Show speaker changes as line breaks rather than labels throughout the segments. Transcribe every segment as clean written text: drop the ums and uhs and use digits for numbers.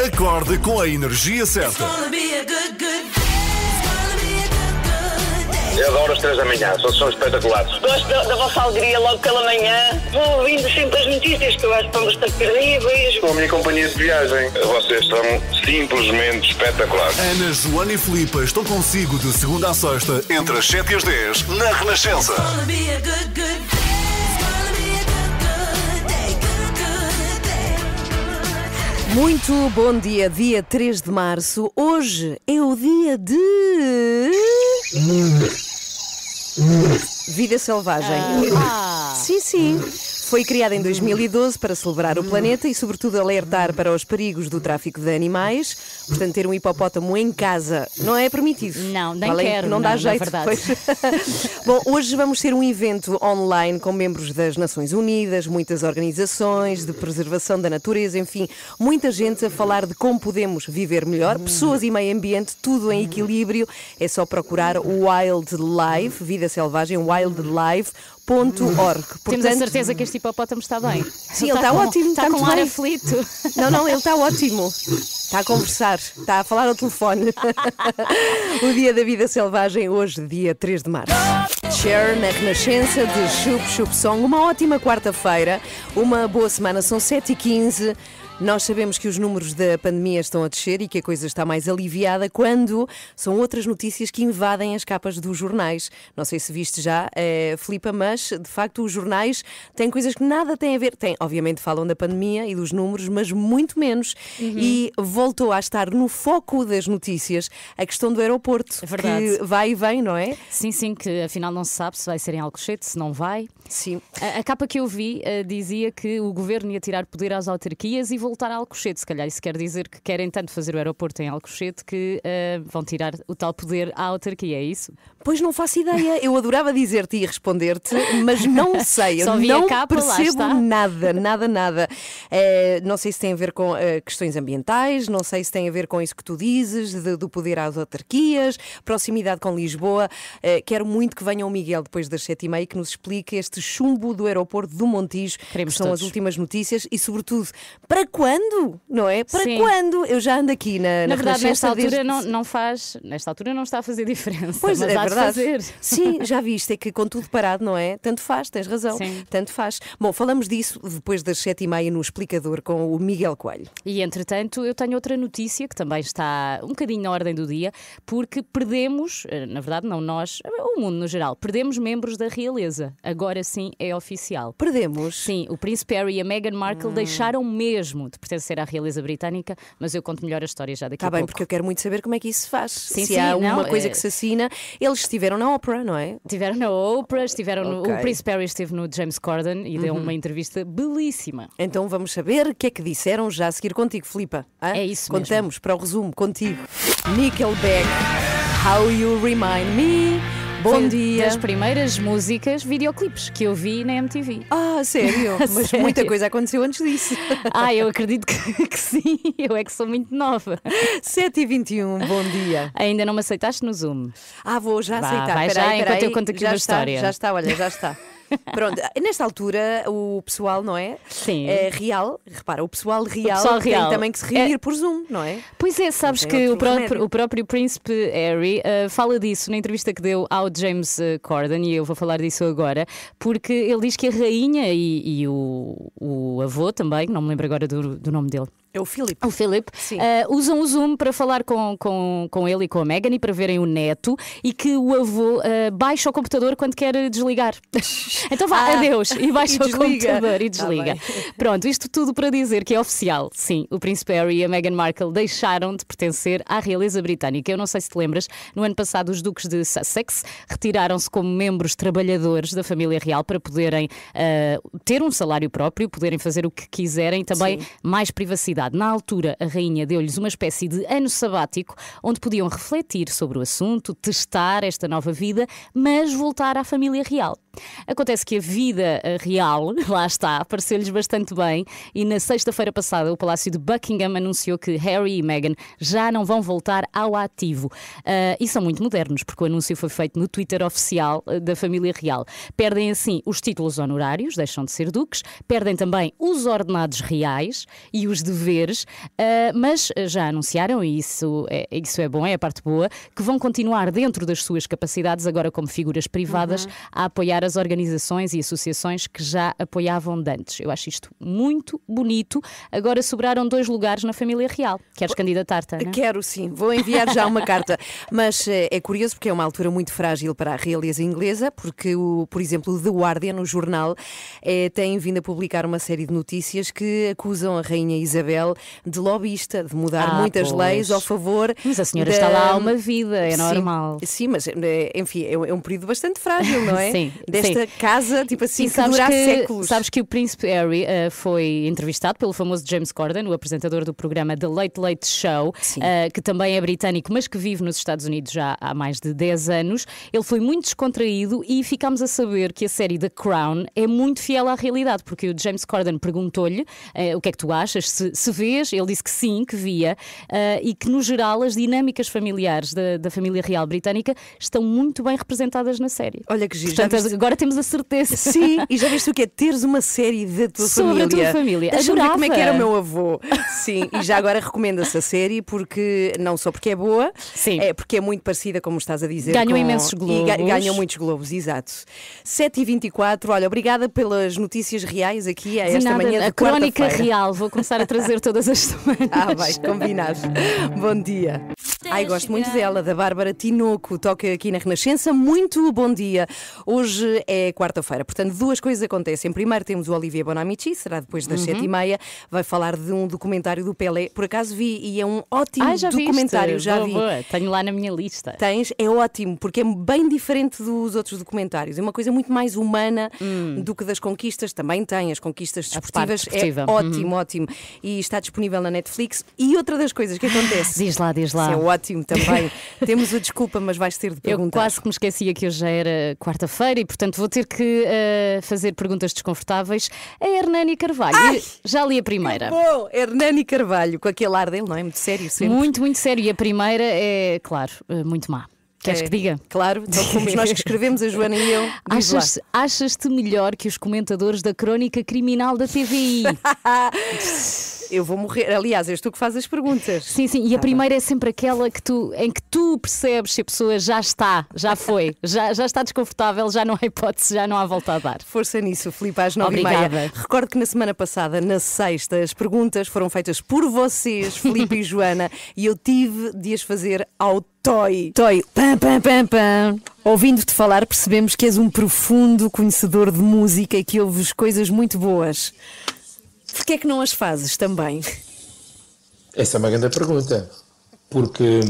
Acorde com a energia certa.
Eu adoro as 3 da manhã, são espetaculares.
Gosto da vossa alegria logo pela manhã. Vou ouvindo sempre as notícias que eu acho que estão bastante terríveis.
Com a minha companhia de viagem, vocês são simplesmente espetaculares.
Ana, Joana e Filipa estão consigo de segunda a sexta, entre as 7 e as 10, na Renascença.
Muito bom dia, dia 3 de março. Hoje é o dia de... Vida selvagem. Sim, sim. Foi criada em 2012 para celebrar o planeta e, sobretudo, alertar para os perigos do tráfico de animais. Portanto, ter um hipopótamo em casa não é permitido.
Não, nem
Além
quero.
Não dá
não,
jeito.
Pois.
Bom, hoje vamos ter um evento online com membros das Nações Unidas, muitas organizações de preservação da natureza, enfim, muita gente a falar de como podemos viver melhor, pessoas e meio ambiente, tudo em equilíbrio. É só procurar o Wildlife, Vida Selvagem, wildlife.org.
Temos a certeza que este hipopótamo está bem.
Sim, ele está ótimo.
Está com
muito
um ar
bem.
aflito.
Não, ele está ótimo. Está a conversar, está a falar ao telefone. O dia da vida selvagem, hoje, dia 3 de março. Cher na Renascença de Chup Chup Song. Uma ótima quarta-feira, uma boa semana, são 7h15. Nós sabemos que os números da pandemia estão a descer e que a coisa está mais aliviada quando são outras notícias que invadem as capas dos jornais. Não sei se viste já, Filipa, mas de facto os jornais têm coisas que nada têm a ver. Obviamente falam da pandemia e dos números, mas muito menos. E voltou a estar no foco das notícias a questão do aeroporto,
Verdade.
que vai e vem, não é?
Sim, que afinal não se sabe se vai ser em Alcochete, se não vai.
Sim.
A capa que eu vi dizia que o governo ia tirar poder às autarquias e voltar a Alcochete. Se calhar isso quer dizer que querem tanto fazer o aeroporto em Alcochete que vão tirar o tal poder à autarquia, é isso?
Pois não faço ideia. Eu adorava dizer-te e responder-te, mas não sei. Eu
Só vi
não
a capa, lá
percebo
está.
nada. Não sei se tem a ver com questões ambientais, não sei se tem a ver com isso que tu dizes, do poder às autarquias, proximidade com Lisboa. Quero muito que venha o Miguel depois das 7h30 que nos explique este chumbo do aeroporto do Montijo,
Queremos
que são
todos.
as últimas notícias e, sobretudo, para quando? Não é? Para
Sim.
quando? Eu já ando aqui
Na verdade, nesta
Renascença
altura
desde...
não faz. Nesta altura não está a fazer diferença.
Pois
mas
é,
há de
verdade.
fazer.
Sim, já viste, é que com tudo parado, não é? Tanto faz, tens razão.
Sim.
Tanto faz. Bom, falamos disso depois das 7h30 no Explicador com o Miguel Coelho.
E entretanto, eu tenho outra notícia que também está um bocadinho na ordem do dia, porque perdemos, na verdade, não nós, o mundo no geral, perdemos membros da realeza. Agora sim é oficial.
Perdemos.
Sim, o Príncipe Harry e a Meghan Markle deixaram mesmo de pertencer à realeza britânica, mas eu conto melhor a história já daqui
Está
a
bem,
pouco.
porque eu quero muito saber como é que isso se faz.
Sim,
se
sim,
há
não,
uma coisa que se assina. Eles estiveram na ópera, não é?
Estiveram na Oprah, estiveram
Ok.
o Príncipe Harry esteve no James Corden e deu uma entrevista belíssima.
Então vamos saber o que é que disseram já a seguir contigo, Filipa. Hã?
É isso mesmo.
Contamos para o resumo contigo. Nickelback, How You Remind Me. Bom
Foi
dia.
das primeiras músicas, videoclipes que eu vi na MTV.
Ah, sério? Mas
Sério?
muita coisa aconteceu antes disso.
Eu acredito que sim, eu é que sou muito nova.
7h21, bom dia.
Ainda não me aceitaste no Zoom.
Vou já
Vá,
aceitar.
vai já,
Peraí,
enquanto eu conto aqui
já
uma
está,
história.
Já está, olha, já está. Pronto, nesta altura o pessoal, não é?
Sim.
É real, repara, o pessoal real,
pessoal real.
tem também que se reunir por Zoom, não é?
Pois é, sabes
Não tem
que
outro
o
remédio.
próprio Príncipe Harry fala disso na entrevista que deu ao James Corden, e eu vou falar disso agora, porque ele diz que a rainha e o avô também, não me lembro agora do nome dele.
É o Philip.
O Philip,
Sim.
usam o Zoom para falar com ele e com a Meghan e para verem o neto, e que o avô baixa o computador quando quer desligar. Então vá, adeus, e baixa
e
o
desliga.
computador e
Tá
desliga.
bem.
Pronto, isto tudo para dizer que é oficial. Sim, o Príncipe Harry e a Meghan Markle deixaram de pertencer à realeza britânica. Eu não sei se te lembras, no ano passado os duques de Sussex retiraram-se como membros trabalhadores da família real para poderem ter um salário próprio, poderem fazer o que quiserem, também
Sim.
mais privacidade. Na altura, a rainha deu-lhes uma espécie de ano sabático onde podiam refletir sobre o assunto, testar esta nova vida, mas voltar à família real. Acontece que a vida real, lá está, pareceu-lhes bastante bem e na sexta-feira passada o Palácio de Buckingham anunciou que Harry e Meghan já não vão voltar ao ativo. E são muito modernos, porque o anúncio foi feito no Twitter oficial da família real. Perdem assim os títulos honorários, deixam de ser duques, perdem também os ordenados reais e os deveres, mas já anunciaram, e isso é bom, é a parte boa, que vão continuar dentro das suas capacidades, agora como figuras privadas, a apoiar as organizações e associações que já apoiavam de antes. Eu acho isto muito bonito. Agora sobraram 2 lugares na família real. Queres candidatar-te, Ana?
Quero sim, vou enviar já uma carta. Mas é curioso porque é uma altura muito frágil para a realeza inglesa, porque, por exemplo, o The Guardian, o jornal, tem vindo a publicar uma série de notícias que acusam a Rainha Isabel de lobista, de mudar muitas leis ao favor.
Mas a senhora está lá há uma vida, é normal.
Sim, mas enfim, é um período bastante frágil, não é?
Sim.
Desta casa, tipo assim,
E
que dura há séculos.
Sabes que o Príncipe Harry foi entrevistado pelo famoso James Corden, o apresentador do programa The Late Late Show, que também é britânico, mas que vive nos Estados Unidos já há mais de 10 anos. Ele foi muito descontraído e ficámos a saber que a série The Crown é muito fiel à realidade, porque o James Corden perguntou-lhe o que é que tu achas, se vês, ele disse que sim, que via, e que no geral as dinâmicas familiares da família real britânica estão muito bem representadas na série.
Olha que giro.
Portanto, agora temos a certeza.
Sim, e já viste o que é teres uma série da tua
Sobre
família?
a tua família.
Deixa-me ver
Adorava.
como é que era o meu avô. Sim, e já agora recomenda-se a série porque não só porque é boa,
Sim.
é porque é muito parecida, como estás a dizer.
Ganham imensos globos.
E ganham muitos globos, exato. 7h24, olha, obrigada pelas notícias reais aqui a
De
esta
nada,
manhã de
a crónica
quarta-feira.
real, vou começar a trazer todas as semanas.
Vai, combinado. Bom dia. Ai, gosto muito dela, da Bárbara Tinoco, toca aqui na Renascença. Muito bom dia. Hoje é quarta-feira, portanto, 2 coisas acontecem. Primeiro temos o Olivier Bonamici, será depois das 7h30. Vai falar de um documentário do Pelé. Por acaso vi e é um ótimo
Já
documentário.
viste?
Já
Boa,
vi.
boa. Tenho lá na minha lista.
Tens, é ótimo, porque é bem diferente dos outros documentários. É uma coisa muito mais humana do que das conquistas. Também tem as conquistas desportivas.
parte desportiva.
É ótimo, ótimo. E está disponível na Netflix. E outra das coisas que acontece.
Diz lá.
Isso é ótimo também. Temos a desculpa, mas vais ter de
Eu
perguntar.
quase que me esquecia que hoje já era quarta-feira e, portanto, vou ter que fazer perguntas desconfortáveis a Hernani Carvalho. Já li a primeira.
Bom, Hernani Carvalho, com aquele ar dele, não é? Muito sério sempre.
Muito, muito sério. E a primeira é, claro, muito má. Queres que diga?
Claro, então fomos nós que escrevemos, a Joana e eu. Diz lá.
Achas-te melhor que os comentadores da crónica criminal da TVI?
Eu vou morrer. Aliás, és tu que fazes as perguntas.
Sim, e a primeira é sempre aquela em que tu percebes se a pessoa já foi, já está desconfortável, já não há hipótese, já não há volta a dar.
Força nisso, Filipe, às 9h30.
Obrigada.
Recordo que na semana passada, na sexta, as perguntas foram feitas por vocês, Filipe e Joana, e eu tive de as fazer ao Toy. Pam, pam, pam, pam. Ouvindo-te falar, percebemos que és um profundo conhecedor de música e que ouves coisas muito boas. Porquê é que não as fazes também?
Essa é uma grande pergunta. Porque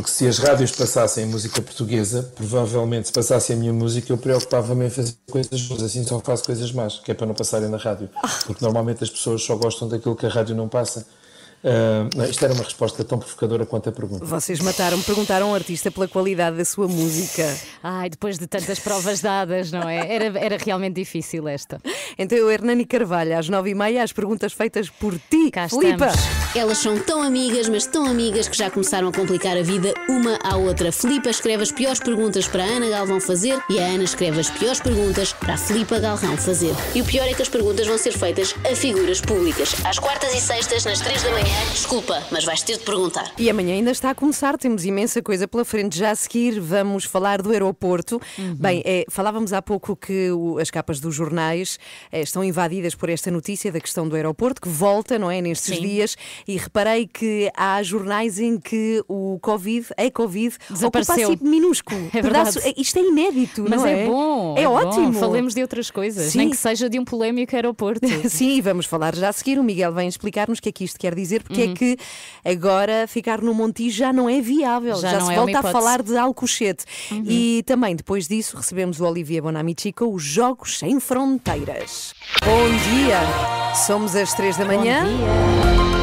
se as rádios passassem música portuguesa, provavelmente se passassem a minha música, eu preocupava-me em fazer coisas boas. Assim só faço coisas más, que é para não passarem na rádio. Porque normalmente as pessoas só gostam daquilo que a rádio não passa. Isto era uma resposta tão provocadora quanto a pergunta.
Vocês perguntaram ao artista pela qualidade da sua música.
Depois de tantas provas dadas, não é? Era realmente difícil esta.
Então eu, Hernani Carvalho, às 9h30, as perguntas feitas por ti,
Cá
Filipa.
estamos.
Elas são tão amigas, mas tão amigas que já começaram a complicar a vida uma à outra. Filipa escreve as piores perguntas para a Ana Galvão fazer e a Ana escreve as piores perguntas para a Filipa Galrão fazer. E o pior é que as perguntas vão ser feitas a figuras públicas. Às quartas e sextas, nas 3 da manhã. Desculpa, mas vais ter de perguntar.
E amanhã ainda está a começar, temos imensa coisa pela frente. Já a seguir vamos falar do aeroporto. Bem, falávamos há pouco que as capas dos jornais estão invadidas por esta notícia da questão do aeroporto, que volta, não é, nestes dias. E reparei que há jornais em que a Covid
desapareceu.
ocupa assim minúsculo.
É verdade.
Isto é inédito,
Mas
não é?
é bom.
É ótimo.
Bom. Falemos de outras coisas,
Sim.
nem que seja de um polémico aeroporto.
Sim, vamos falar já a seguir. O Miguel vem explicar-nos o que é que isto quer dizer, porque é que agora ficar no Montijo já não é viável, já
não
se
é
volta
uma
a
hipótese.
falar de Alcochete. E também depois disso recebemos o Olivier Bonamici com os Jogos Sem Fronteiras. Bom dia, somos às 3 da manhã.
Bom dia.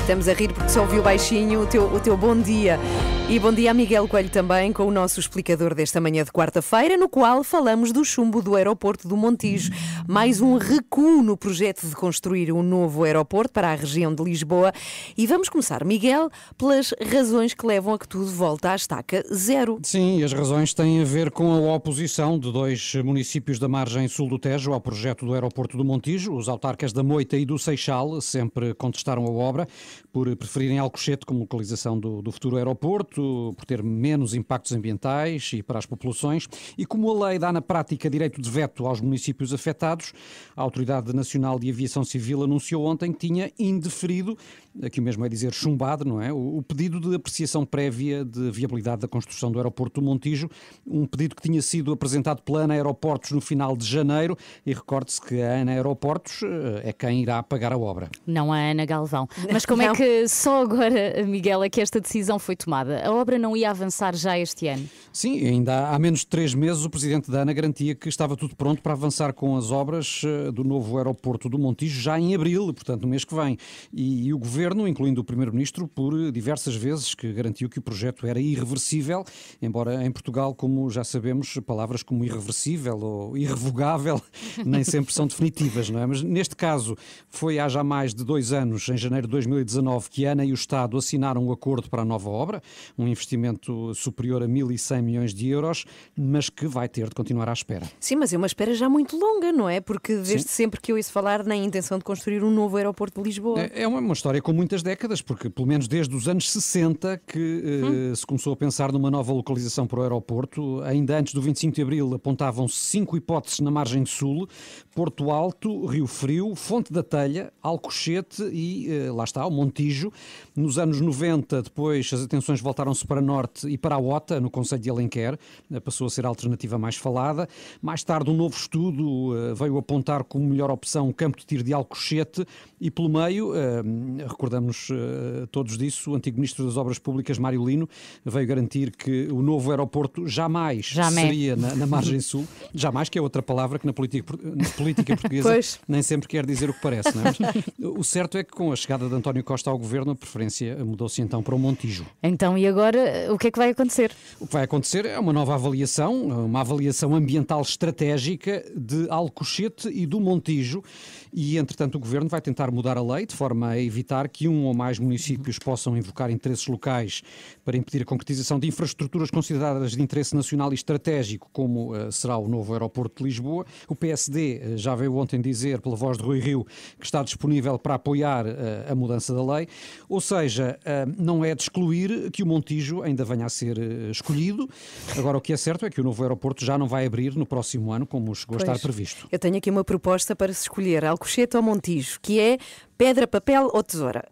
Estamos a rir porque só ouviu baixinho o teu bom dia. E bom dia a Miguel Coelho também, com o nosso explicador desta manhã de quarta-feira, no qual falamos do chumbo do aeroporto do Montijo. Mais um recuo no projeto de construir um novo aeroporto para a região de Lisboa. E vamos começar, Miguel, pelas razões que levam a que tudo volta à estaca zero.
Sim, e as razões têm a ver com a oposição de 2 municípios da margem sul do Tejo ao projeto do aeroporto do Montijo. Os autarcas da Moita e do Seixal sempre contestaram a obra por preferirem Alcochete como localização do futuro aeroporto, por ter menos impactos ambientais e para as populações. E como a lei dá na prática direito de veto aos municípios afetados, a Autoridade Nacional de Aviação Civil anunciou ontem que tinha indeferido, aqui o mesmo é dizer chumbado, não é? O pedido de apreciação prévia de viabilidade da construção do aeroporto do Montijo, um pedido que tinha sido apresentado pela ANA Aeroportos no final de janeiro, e recorde-se que a ANA Aeroportos é quem irá pagar a obra.
Não a Ana Galvão. Mas como é que só agora, Miguel, é que esta decisão foi tomada? A obra não ia avançar já este ano?
Sim, ainda há menos de 3 meses o presidente da ANA garantia que estava tudo pronto para avançar com as obras do novo aeroporto do Montijo já em abril, portanto no mês que vem. E o governo, incluindo o primeiro-ministro, por diversas vezes que garantiu que o projeto era irreversível, embora em Portugal, como já sabemos, palavras como irreversível ou irrevogável nem sempre são definitivas, não é? Mas neste caso foi há já mais de 2 anos, em janeiro de 2019, que a ANA e o Estado assinaram o acordo para a nova obra, um investimento superior a 1.100 milhões de euros, mas que vai ter de continuar à espera.
Sim, mas é uma espera já muito longa, não é? Porque desde sempre que eu ouço falar na intenção de construir um novo aeroporto de Lisboa.
É uma história com muitas décadas, porque pelo menos desde os anos 60 que se começou a pensar numa nova localização para o aeroporto. Ainda antes do 25 de Abril apontavam-se 5 hipóteses na margem sul: Porto Alto, Rio Frio, Fonte da Telha, Alcochete e, lá está, o Montijo. Nos anos 90, depois, as atenções voltaram-se para Norte e para a Ota, no concelho de Alenquer. Passou a ser a alternativa mais falada. Mais tarde, um novo estudo veio apontar como melhor opção o campo de tiro de Alcochete e, pelo meio, recordamos todos disso, o antigo Ministro das Obras Públicas, Mário Lino, veio garantir que o novo aeroporto jamais seria na margem sul. Jamais, que é outra palavra que na política portuguesa nem sempre quer dizer o que parece, não é? Mas o certo é que com a chegada de António Costa ao governo, a preferência mudou-se então para o Montijo.
Então, e agora, o que é que vai acontecer?
O que vai acontecer é uma nova avaliação, uma avaliação ambiental estratégica de Alcochete e do Montijo, e entretanto o governo vai tentar mudar a lei de forma a evitar que um ou mais municípios possam invocar interesses locais para impedir a concretização de infraestruturas consideradas de interesse nacional e estratégico, como será o novo aeroporto de Lisboa. O PSD já veio ontem dizer, pela voz de Rui Rio, que está disponível para apoiar a mudança da lei. Ou seja, não é de excluir que o Montijo ainda venha a ser escolhido. Agora, o que é certo é que o novo aeroporto já não vai abrir no próximo ano, como chegou a estar previsto.
Eu tenho aqui uma proposta para se escolher Alcochete ou Montijo, que é pedra, papel ou tesoura.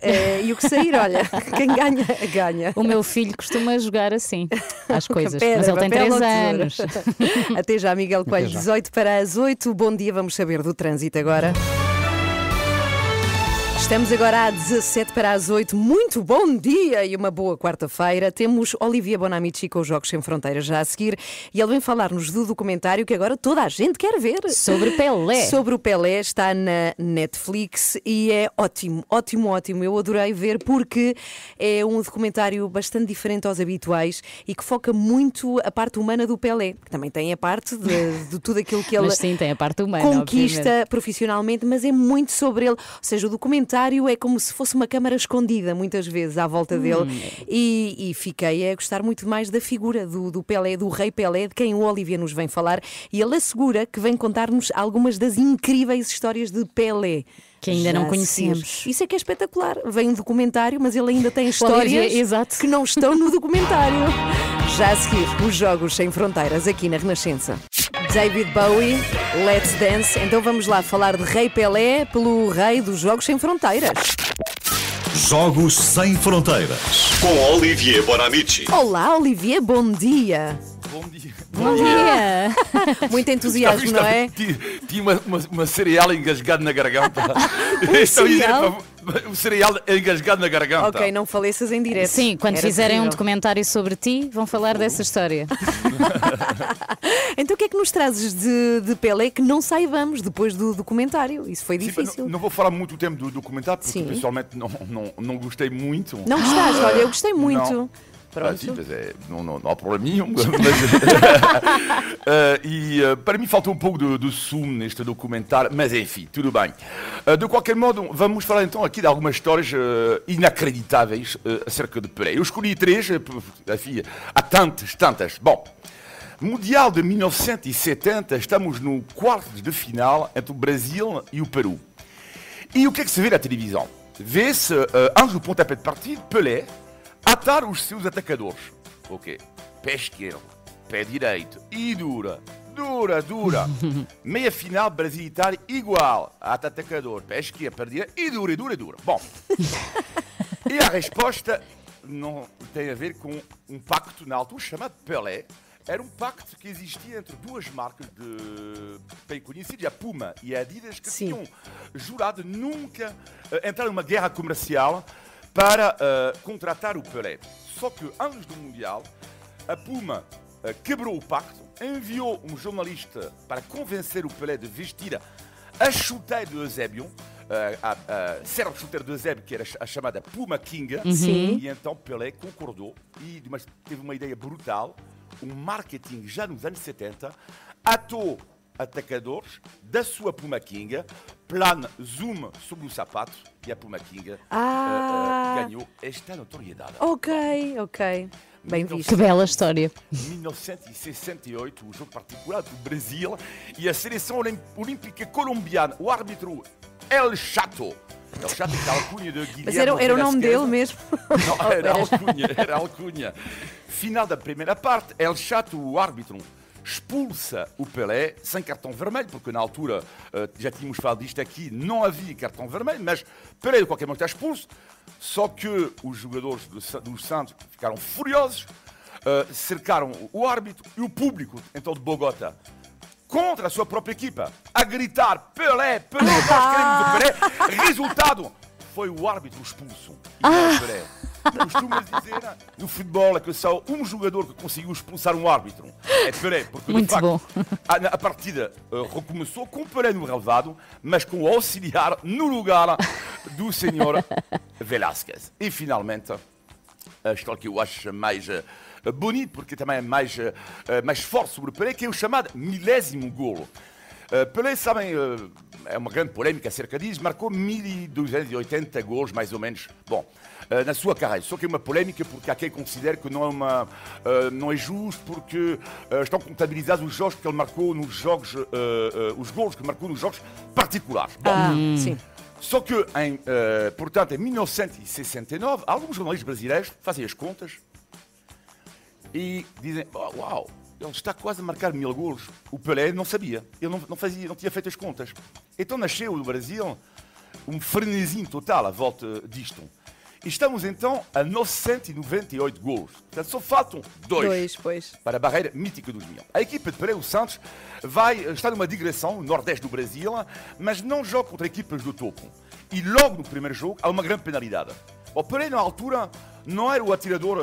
E o que sair, olha, quem ganha, ganha.
O meu filho costuma jogar assim às coisas,
pedra,
mas ele tem 3
anos.
anos.
Até já, Miguel Coelho, 18 para as 8. Bom dia, vamos saber do trânsito agora. Estamos agora a 17 para as 8. Muito bom dia e uma boa quarta-feira. Temos Olivia Bonamici com os Jogos Sem Fronteiras já a seguir, e ele vem falar-nos do documentário que agora toda a gente quer ver.
Sobre Pelé.
Sobre o Pelé, está na Netflix e é ótimo, ótimo, ótimo. Eu adorei ver porque é um documentário bastante diferente aos habituais e que foca muito a parte humana do Pelé. Também tem a parte de tudo aquilo que ele
sim, tem a parte humana,
conquista
obviamente,
profissionalmente, mas é muito sobre ele. Ou seja, o documentário é como se fosse uma câmara escondida, muitas vezes, à volta dele. E fiquei a gostar muito mais da figura do Pelé, do Rei Pelé, de quem o Olivia nos vem falar. E ele assegura que vem contar-nos algumas das incríveis histórias de Pelé.
Que ainda não conhecemos.
Isso é que é espetacular. Vem um documentário, mas ele ainda tem histórias que não estão no documentário. Já a seguir, os Jogos Sem Fronteiras, aqui na Renascença. David Bowie, Let's Dance. Então vamos lá falar de Rei Pelé pelo rei dos Jogos Sem Fronteiras.
Jogos Sem Fronteiras, com Olivier Bonamici.
Olá, Olivier, bom dia.
Bom dia.
Bom dia!
Muito entusiasmo, não é?
Tinha uma cereal engasgada na garganta.
Cereal?
O cereal engasgado na garganta.
Ok, não faleças em direto.
Sim, quando
Era
fizerem um
terrível.
documentário sobre ti, vão falar dessa história.
Então o que é que nos trazes de Pelé que não saibamos depois do documentário? Isso foi
Sim,
difícil.
não vou falar muito do tempo do documentário, porque
Sim.
pessoalmente não gostei muito.
Não gostaste? Olha, eu gostei muito.
Não.
Pronto.
Sim, mas não há problema nenhum. Mas, para mim faltou um pouco do sumo neste documentário, mas enfim, tudo bem. De qualquer modo, vamos falar então aqui de algumas histórias inacreditáveis acerca de Pelé. Eu escolhi 3, enfim, há tantas. Bom, Mundial de 1970, estamos no quarto de final entre o Brasil e o Peru. E o que é que se vê na televisão? Vê-se, antes do pontapé de partida, Pelé atar os seus atacadores. Ok. Pé esquerdo, pé direito e dura. Meia final, Brasil e Itália, igual. Atacador, pé esquerdo, pé direito e dura. Bom. E a resposta não tem a ver com um pacto na altura chamado Pelé. Era um pacto que existia entre duas marcas bem conhecidas, a Puma e a Adidas, que
Sim.
tinham jurado nunca entrar numa guerra comercial para contratar o Pelé. Só que, antes do Mundial, a Puma quebrou o pacto, enviou um jornalista para convencer o Pelé de vestir a chuteira de Eusébio, a serra chuteira de Eusébio, que era a chamada Puma King.
Sim.
E então Pelé concordou e teve uma ideia brutal, um marketing já nos anos 70, atou atacadores da sua Puma King, plano zoom sobre o sapato e a Puma King ganhou esta notoriedade.
Ok. Bem visto.
Que bela história.
1968, o jogo particular do Brasil e a seleção olímpica colombiana, o árbitro El Chato. El Chato, que é a alcunha de Guilherme.
Mas era o nome dele mesmo?
Não, era alcunha. Final da primeira parte, El Chato, o árbitro, expulsa o Pelé sem cartão vermelho, porque na altura, já tínhamos falado disto aqui, não havia cartão vermelho, mas Pelé de qualquer modo está expulso, só que os jogadores dos Santos ficaram furiosos, cercaram o árbitro e o público, então de Bogotá, contra a sua própria equipa, a gritar Pelé, nós queremos o Pelé. Resultado, foi o árbitro expulso e não o Pelé. Costuma dizer no futebol que só um jogador que conseguiu expulsar um árbitro é Pelé, porque
Muito
de facto
bom.
a partida recomeçou com Pelé no relevado, mas com o auxiliar no lugar do senhor Velázquez. E finalmente, a história que eu acho mais bonita, porque também é mais forte sobre o Pelé, que é o chamado milésimo golo. Pelé, sabem, é uma grande polémica acerca disso, marcou 1280 gols, mais ou menos, na sua carreira. Só que é uma polémica porque há quem considere que não é justo, porque estão contabilizados os jogos que ele marcou nos jogos, os gols que marcou nos jogos particulares.
Sim.
Só que, portanto, em 1969, alguns jornalistas brasileiros fazem as contas e dizem, uau, ele está quase a marcar 1000 golos. O Pelé não sabia, ele não tinha feito as contas. Então nasceu no Brasil um frenesim total à volta disto. E estamos então a 998 golos. Portanto, só faltam 2 para a barreira mítica dos 1000. A equipa de Pelé, o Santos, está numa digressão no nordeste do Brasil, mas não joga contra equipas do topo. E logo no primeiro jogo há uma grande penalidade. O Pelé, na altura, não era o atirador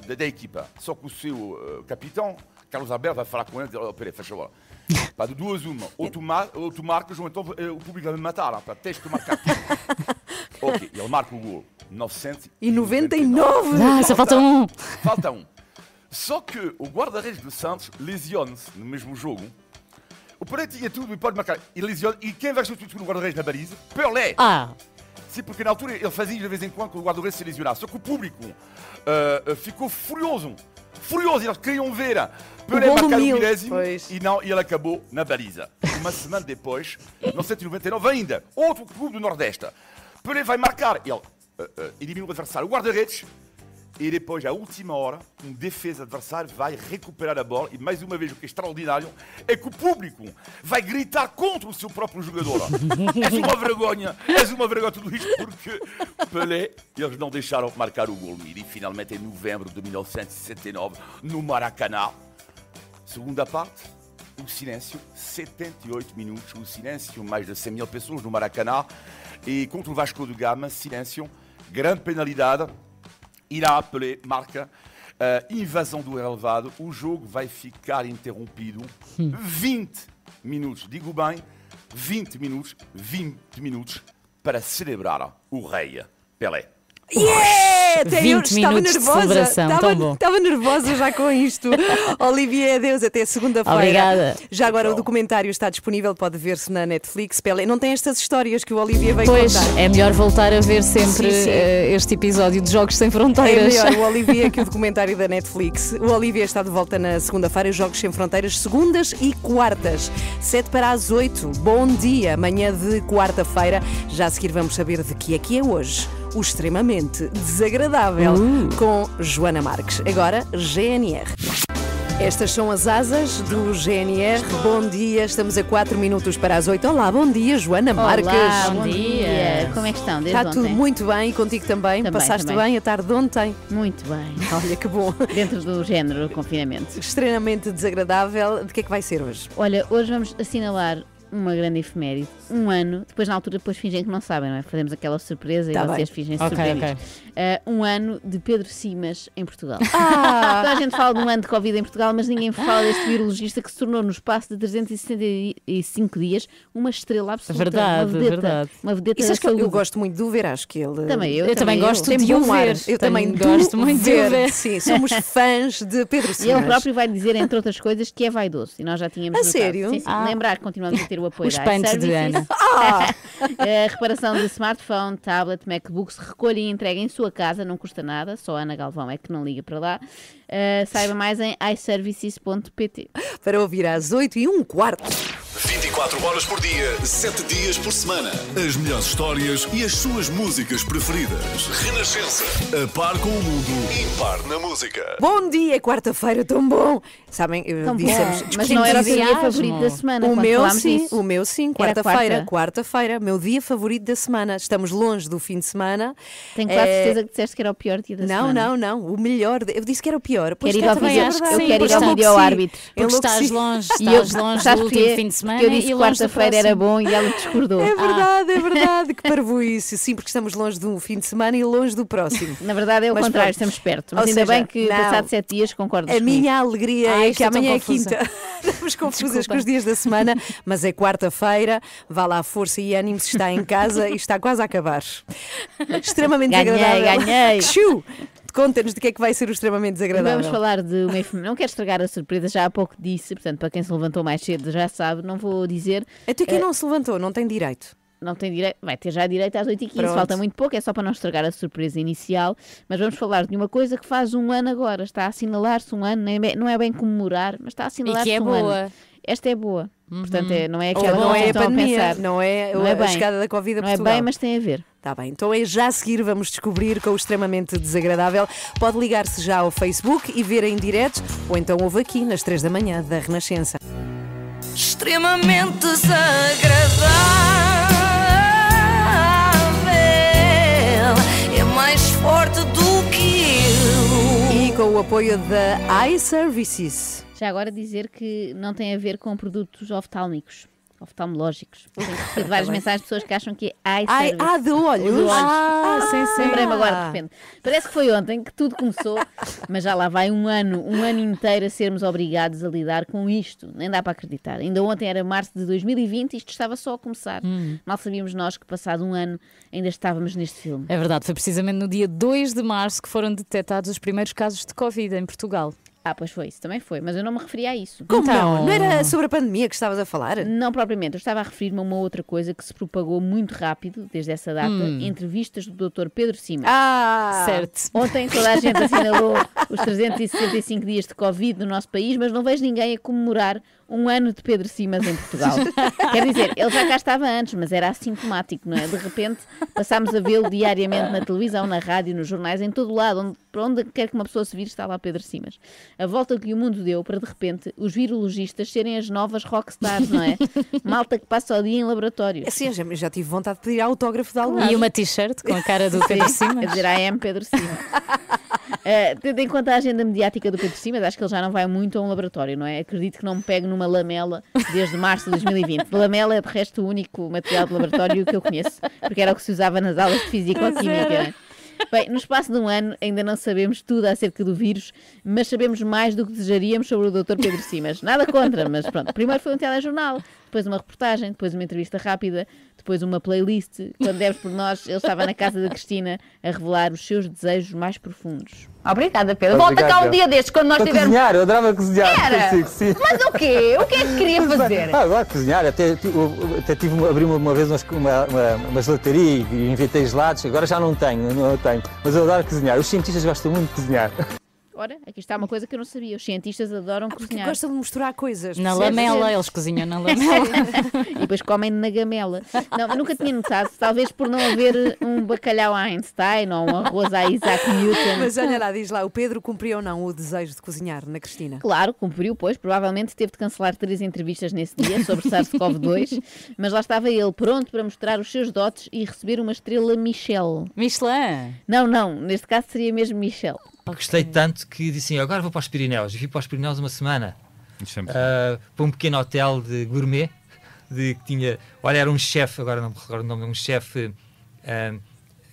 da equipa, só que o seu capitão, Carlos Alberto, vai falar com ele e dizer, Pelé, faz favor. Pá, de duas uma, ou tu marcas, ou então o público vai me matar. Pá, tens que marcar. Ok, ele marca o gol.
999!
Só falta um.
Falta um. Só que o guarda-redes do Santos lesiona-se no mesmo jogo. O Pelé tinha tudo e pode marcar. E lesiona. E quem vai substituir o guarda-redes na baliza? Pelé! Sim, porque na altura ele fazia de vez em quando que o guarda-redes se lesionasse. Só que o público ficou furioso. Eles queriam ver Pelé marcar o milésimo e ele acabou na baliza. Uma semana depois, 1999 ainda, outro clube do Nordeste. Pelé vai marcar. Ele elimina o adversário, o guarda-redes, e depois, à última hora, um defesa adversário vai recuperar a bola e, mais uma vez, o que é extraordinário é que o público vai gritar contra o seu próprio jogador. És uma vergonha tudo isto, porque Pelé, eles não deixaram marcar o gol. E finalmente, em novembro de 1969, no Maracanã, segunda parte, o silêncio, 78 minutos, o silêncio, mais de 100 mil pessoas no Maracanã. E contra o Vasco da Gama, silêncio, grande penalidade, irá apelé, marca, invasão do relevado, o jogo vai ficar interrompido 20 minutos, digo bem, 20 minutos para celebrar o rei Pelé.
Yeah! Até eu
20
estava
minutos de
nervosa.
celebração, tão bom.
Estava nervosa já com isto. Olivier, adeus, até segunda-feira.
Obrigada.
Já agora o documentário está disponível, pode ver-se na Netflix. Pelé não tem estas histórias que o Olivier veio
Pois,
contar.
é melhor voltar a ver sempre
Sim, sim.
este episódio de Jogos Sem
É
Fronteiras.
melhor o Olivier que o documentário da Netflix. O Olivier está de volta na segunda-feira, Jogos Sem Fronteiras, segundas e quartas, 7 para as 8. Bom dia, manhã de quarta-feira. Já a seguir vamos saber de que é hoje. O extremamente desagradável com Joana Marques. Agora, GNR. Estas são as asas do GNR. Bom dia, estamos a 4 minutos para as 8. Olá, bom dia, Joana Marques.
Olá, bom dia. Como é que estão desde
Está
ontem?
tudo muito bem e contigo também?
Também,
Passaste
também.
bem a tarde de ontem?
Muito bem.
Olha que bom.
Dentro do género confinamento.
Extremamente desagradável. De que é que vai ser hoje?
Olha, hoje vamos assinalar uma grande efeméride, um ano, depois na altura fingem que não sabem, não é? Fazemos aquela surpresa
Tá
e vocês
bem.
fingem-se
Ok,
surpreendidos. Um ano de Pedro Simas em Portugal.
Ah!
Toda a gente fala de um ano de Covid em Portugal, mas ninguém fala deste virologista que se tornou no espaço de 365 dias uma estrela absoluta.
Verdade,
uma vedeta,
verdade.
Uma vedeta
E
da
sabes que eu
saúde.
gosto muito de o ver, acho que ele...
Também
Eu também gosto
Tem
de o
bom ar.
ver.
Eu também
gosto muito de o ver.
Sim, somos fãs de Pedro
E
Simas.
ele próprio vai dizer, entre outras coisas, que é vaidoso. E nós já tínhamos
A
notado.
sério?
Sim, sim. Lembrar que continuamos a ter o apoio
O
da
espanto de
iServices.
Ana.
A reparação de smartphone, tablet, MacBooks, recolha e entrega em sua casa, não custa nada, só a Ana Galvão é que não liga para lá. Saiba mais em iServices.pt.
Para ouvir às 8h15.
24 horas por dia, 7 dias por semana. As melhores histórias e as suas músicas preferidas. Renascença. A par com o mundo. Impar na música.
Bom dia, quarta-feira, tão bom. Sabem,
Tão bom.
dissemos...
Mas não era o seu dia
entusiasmo.
favorito da semana.
O
quando
meu
falámos
sim,
disso.
o meu sim,
Era
quarta-feira,
quarta?
quarta-feira, meu dia favorito da semana. Estamos longe do fim de semana.
Tenho quase certeza que disseste que era o pior dia da
Não,
semana.
não, o melhor. Eu disse que era o pior. Pois
Quero ir
cá
ao
também
vídeo-
é verdade.
eu quero ir ao
Enlouqueci.
vídeo ao árbitro.
Porque estás
Enlouqueci.
longe,
E eu-
estás longe
sabes
do último
porquê?
fim de semana
Porque eu disse
e
que
longe do
quarta-feira era
próximo.
bom e ela discordou.
É verdade, que parvoíce. Sim, porque estamos longe de um fim de semana e longe do próximo.
Na verdade é o
Mas
contrário,
pronto.
estamos perto.
Ou
Mas ainda
seja,
bem que
não.
passado 7 dias concordas
A
comigo.
minha alegria é que
estou tão
amanhã é
confusa.
quinta. Estamos confusas
Desculpa.
com os dias da semana, mas é quarta-feira. Vá lá, força e ânimo se está em casa e está quase a acabar. Extremamente desagradável.
Ganhei.
Xiu! Conta-nos de que é que vai ser o extremamente desagradável.
Vamos falar de uma efeméride. Não quero estragar a surpresa, já há pouco disse, portanto, para quem se levantou mais cedo já sabe, não vou dizer.
Até quem não se levantou, não tem direito.
Não tem direito, vai ter já direito às 8h15,
Pronto.
falta muito pouco, é só para não estragar a surpresa inicial, mas vamos falar de uma coisa que faz um ano agora, está a assinalar-se um ano, não é bem comemorar, mas está a
E
assinalar-se
que é
um
boa.
ano. Esta é boa, portanto não é
Ou
aquela que
não
vocês
é a
estão a
pandemia,
pensar.
não é,
Não é
a
bem.
chegada da Covid a
Não é
Portugal.
bem, mas tem a ver.
Está bem, então é já a seguir, vamos descobrir com o extremamente desagradável. Pode ligar-se já ao Facebook e ver em direto, ou então ouve aqui nas 3 da manhã da Renascença.
Extremamente desagradável, é mais forte do que eu.
E com o apoio da iServices.
Já agora dizer que não tem a ver com produtos oftálmicos. Oftalmológicos. Tenho recebido várias mensagens de pessoas que acham que é iService.
De olhos?
De olhos.
sim.
Lembrei-me agora de repente. Parece que foi ontem que tudo começou, mas já lá vai um ano inteiro a sermos obrigados a lidar com isto. Nem dá para acreditar. Ainda ontem era março de 2020 e isto estava só a começar. Mal sabíamos nós que passado um ano ainda estávamos neste filme.
É verdade, foi precisamente no dia 2 de março que foram detectados os primeiros casos de Covid em Portugal.
Pois foi, isso também foi, mas eu não me referia a isso.
Como
Então-
não? Não era sobre a pandemia que estavas a falar?
Não propriamente, eu estava a referir-me a uma outra coisa que se propagou muito rápido desde essa data, entrevistas do Dr. Pedro Simas.
Certo.
Ontem toda a gente assinalou os 365 dias de Covid no nosso país, mas não vejo ninguém a comemorar um ano de Pedro Simas em Portugal. Quer dizer, ele já cá estava antes, mas era assintomático, não é? De repente passámos a vê-lo diariamente na televisão, na rádio, nos jornais, em todo lado, para onde quer que uma pessoa se vire está lá Pedro Simas. A volta que o mundo deu para de repente os virologistas serem as novas rockstars, não é? Malta que passa o dia em laboratórios.
Sim, eu já tive vontade de pedir autógrafo de algum.
E uma t-shirt com a cara do Pedro
Sim,
Simas.
a dizer I am Pedro Simas. Tendo em conta a agenda mediática do Pedro Simas, acho que ele já não vai muito a um laboratório, não é? Acredito que não me pegue numa lamela desde março de 2020. Lamela é, de resto, o único material de laboratório que eu conheço, porque era o que se usava nas aulas de Físico-Química, não é? Bem, no espaço de um ano ainda não sabemos tudo acerca do vírus, mas sabemos mais do que desejaríamos sobre o Dr. Pedro Simas. Nada contra, mas pronto. Primeiro foi um telejornal, depois uma reportagem, depois uma entrevista rápida, depois uma playlist. Quando demos por nós, ele estava na casa da Cristina a revelar os seus desejos mais profundos.
Obrigada, Pedro. Volta cá um dia destes, quando nós tivermos...
Cozinhar, eu adorava cozinhar.
Era?
Consigo, sim.
Mas o quê? O que é que queria fazer?
Agora cozinhar, até abri uma vez uma gelataria e inventei gelados, agora já não tenho, mas eu adoro cozinhar. Os cientistas gostam muito de cozinhar.
Ora, aqui está uma coisa que eu não sabia. Os cientistas adoram cozinhar.
Gostam de misturar coisas.
Na lamela, eles cozinham na lamela.
E depois comem na gamela. Não, eu nunca tinha notado, talvez por não haver um bacalhau a Einstein ou um arroz a Isaac Newton.
Mas olha lá, diz lá, o Pedro cumpriu ou não o desejo de cozinhar na Cristina?
Claro, cumpriu, pois. Provavelmente teve de cancelar 3 entrevistas nesse dia sobre SARS-CoV-2, mas lá estava ele, pronto para mostrar os seus dotes e receber uma estrela Michelin.
Michelin?
Não, neste caso seria mesmo Michel.
Gostei tanto que disse assim, agora vou para os Pirineus. Eu fui para os Pirineus uma semana, para um pequeno hotel de gourmet, que tinha, olha, era um chefe, agora não me recordo o nome, um chefe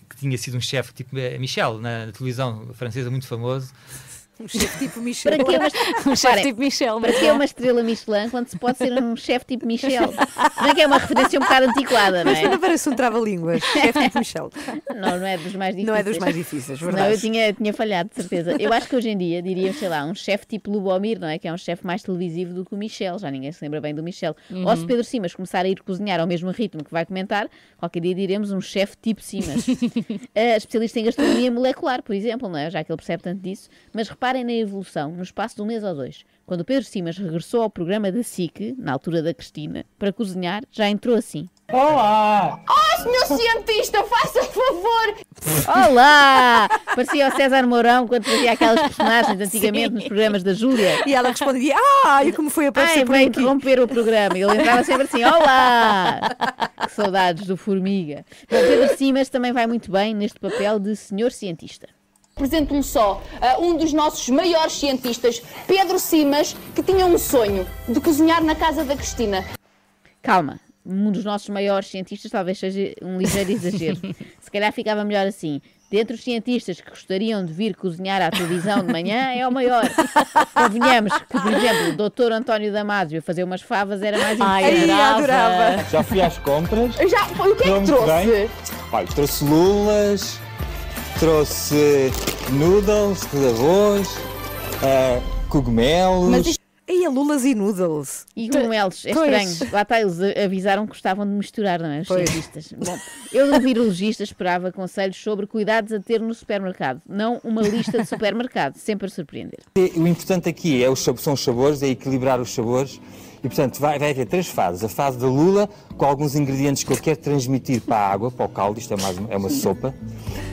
que tinha sido um chefe tipo Michel, na televisão francesa, muito famoso.
Um chefe tipo Michel.
Para que
um chefe tipo Michel?
Para que é uma estrela Michelin quando se pode ser um chefe tipo Michel? Não é que é uma referência um bocado antiquada, não é?
Mas não parece um trava-línguas. Chefe tipo Michel.
Não é dos mais difíceis.
Não é dos mais difíceis, verdade.
Não, eu tinha falhado, de certeza. Eu acho que hoje em dia diríamos, sei lá, um chefe tipo Lubomir, não é? Que é um chefe mais televisivo do que o Michel. Já ninguém se lembra bem do Michel. Ou se Pedro Simas começar a ir cozinhar ao mesmo ritmo que vai comentar, qualquer dia diremos um chefe tipo Simas. Especialista em gastronomia molecular, por exemplo, não é? Já que ele percebe tanto disso. Mas reparem na evolução no espaço de um mês ou dois. Quando o Pedro Simas regressou ao programa da SIC, na altura da Cristina, para cozinhar, já entrou assim.
Olá!
Oh, senhor cientista, faça favor!
Olá! Parecia o César Mourão quando fazia aquelas personagens antigamente nos programas da Júlia.
E ela respondia, e como foi aparecer por
aqui?
Interromper
o programa. E ele entrava sempre assim, olá! Que saudades do Formiga. Mas Pedro Simas também vai muito bem neste papel de senhor cientista.
Apresento-lhe só um dos nossos maiores cientistas, Pedro Simas, que tinha um sonho de cozinhar na casa da Cristina.
Calma, um dos nossos maiores cientistas talvez seja um ligeiro exagero. Se calhar ficava melhor assim. Dentre os cientistas que gostariam de vir cozinhar à televisão de manhã, é o maior. Convenhamos que, por exemplo, o Dr. António Damasio a fazer umas favas era mais interessante.
Adorava.
Já fui às compras.
O que é que trouxe?
Olha, trouxe lulas, trouxe noodles de arroz, cogumelos.
E a lulas e noodles.
E cogumelos, é estranho. Lá está, eles avisaram que gostavam de misturar, não é? Os cientistas. Bom, eu do virologista esperava conselhos sobre cuidados a ter no supermercado, não uma lista de supermercado, sempre a surpreender.
O importante aqui são os sabores, é equilibrar os sabores. E, portanto, vai haver 3 fases. A fase da lula, com alguns ingredientes que eu quero transmitir para a água, para o caldo. Isto é uma sopa.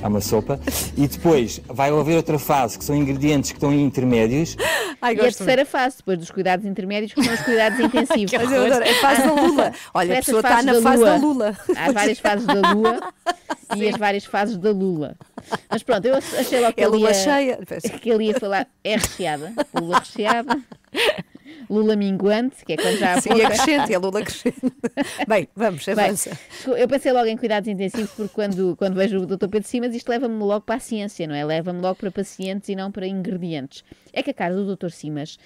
É uma sopa. E depois vai haver outra fase, que são ingredientes que estão em intermédios.
E a terceira fase, depois dos cuidados intermédios, que são os cuidados intensivos.
Mas eu adoro, é a fase da lula. Olha, a pessoa está na fase da lula.
Há várias fases da lua e as várias fases da lula. Mas pronto, eu achei logo que ele ia falar. É recheada. Lula recheada. Lula minguante, que é quando já há pouca.
Sim, é crescente, é lula crescente. Bem, vamos, avança.
Eu pensei logo em cuidados intensivos, porque quando vejo o Dr. Pedro Simas, isto leva-me logo para a ciência, não é? Leva-me logo para pacientes e não para ingredientes. É que a cara do Dr. Simas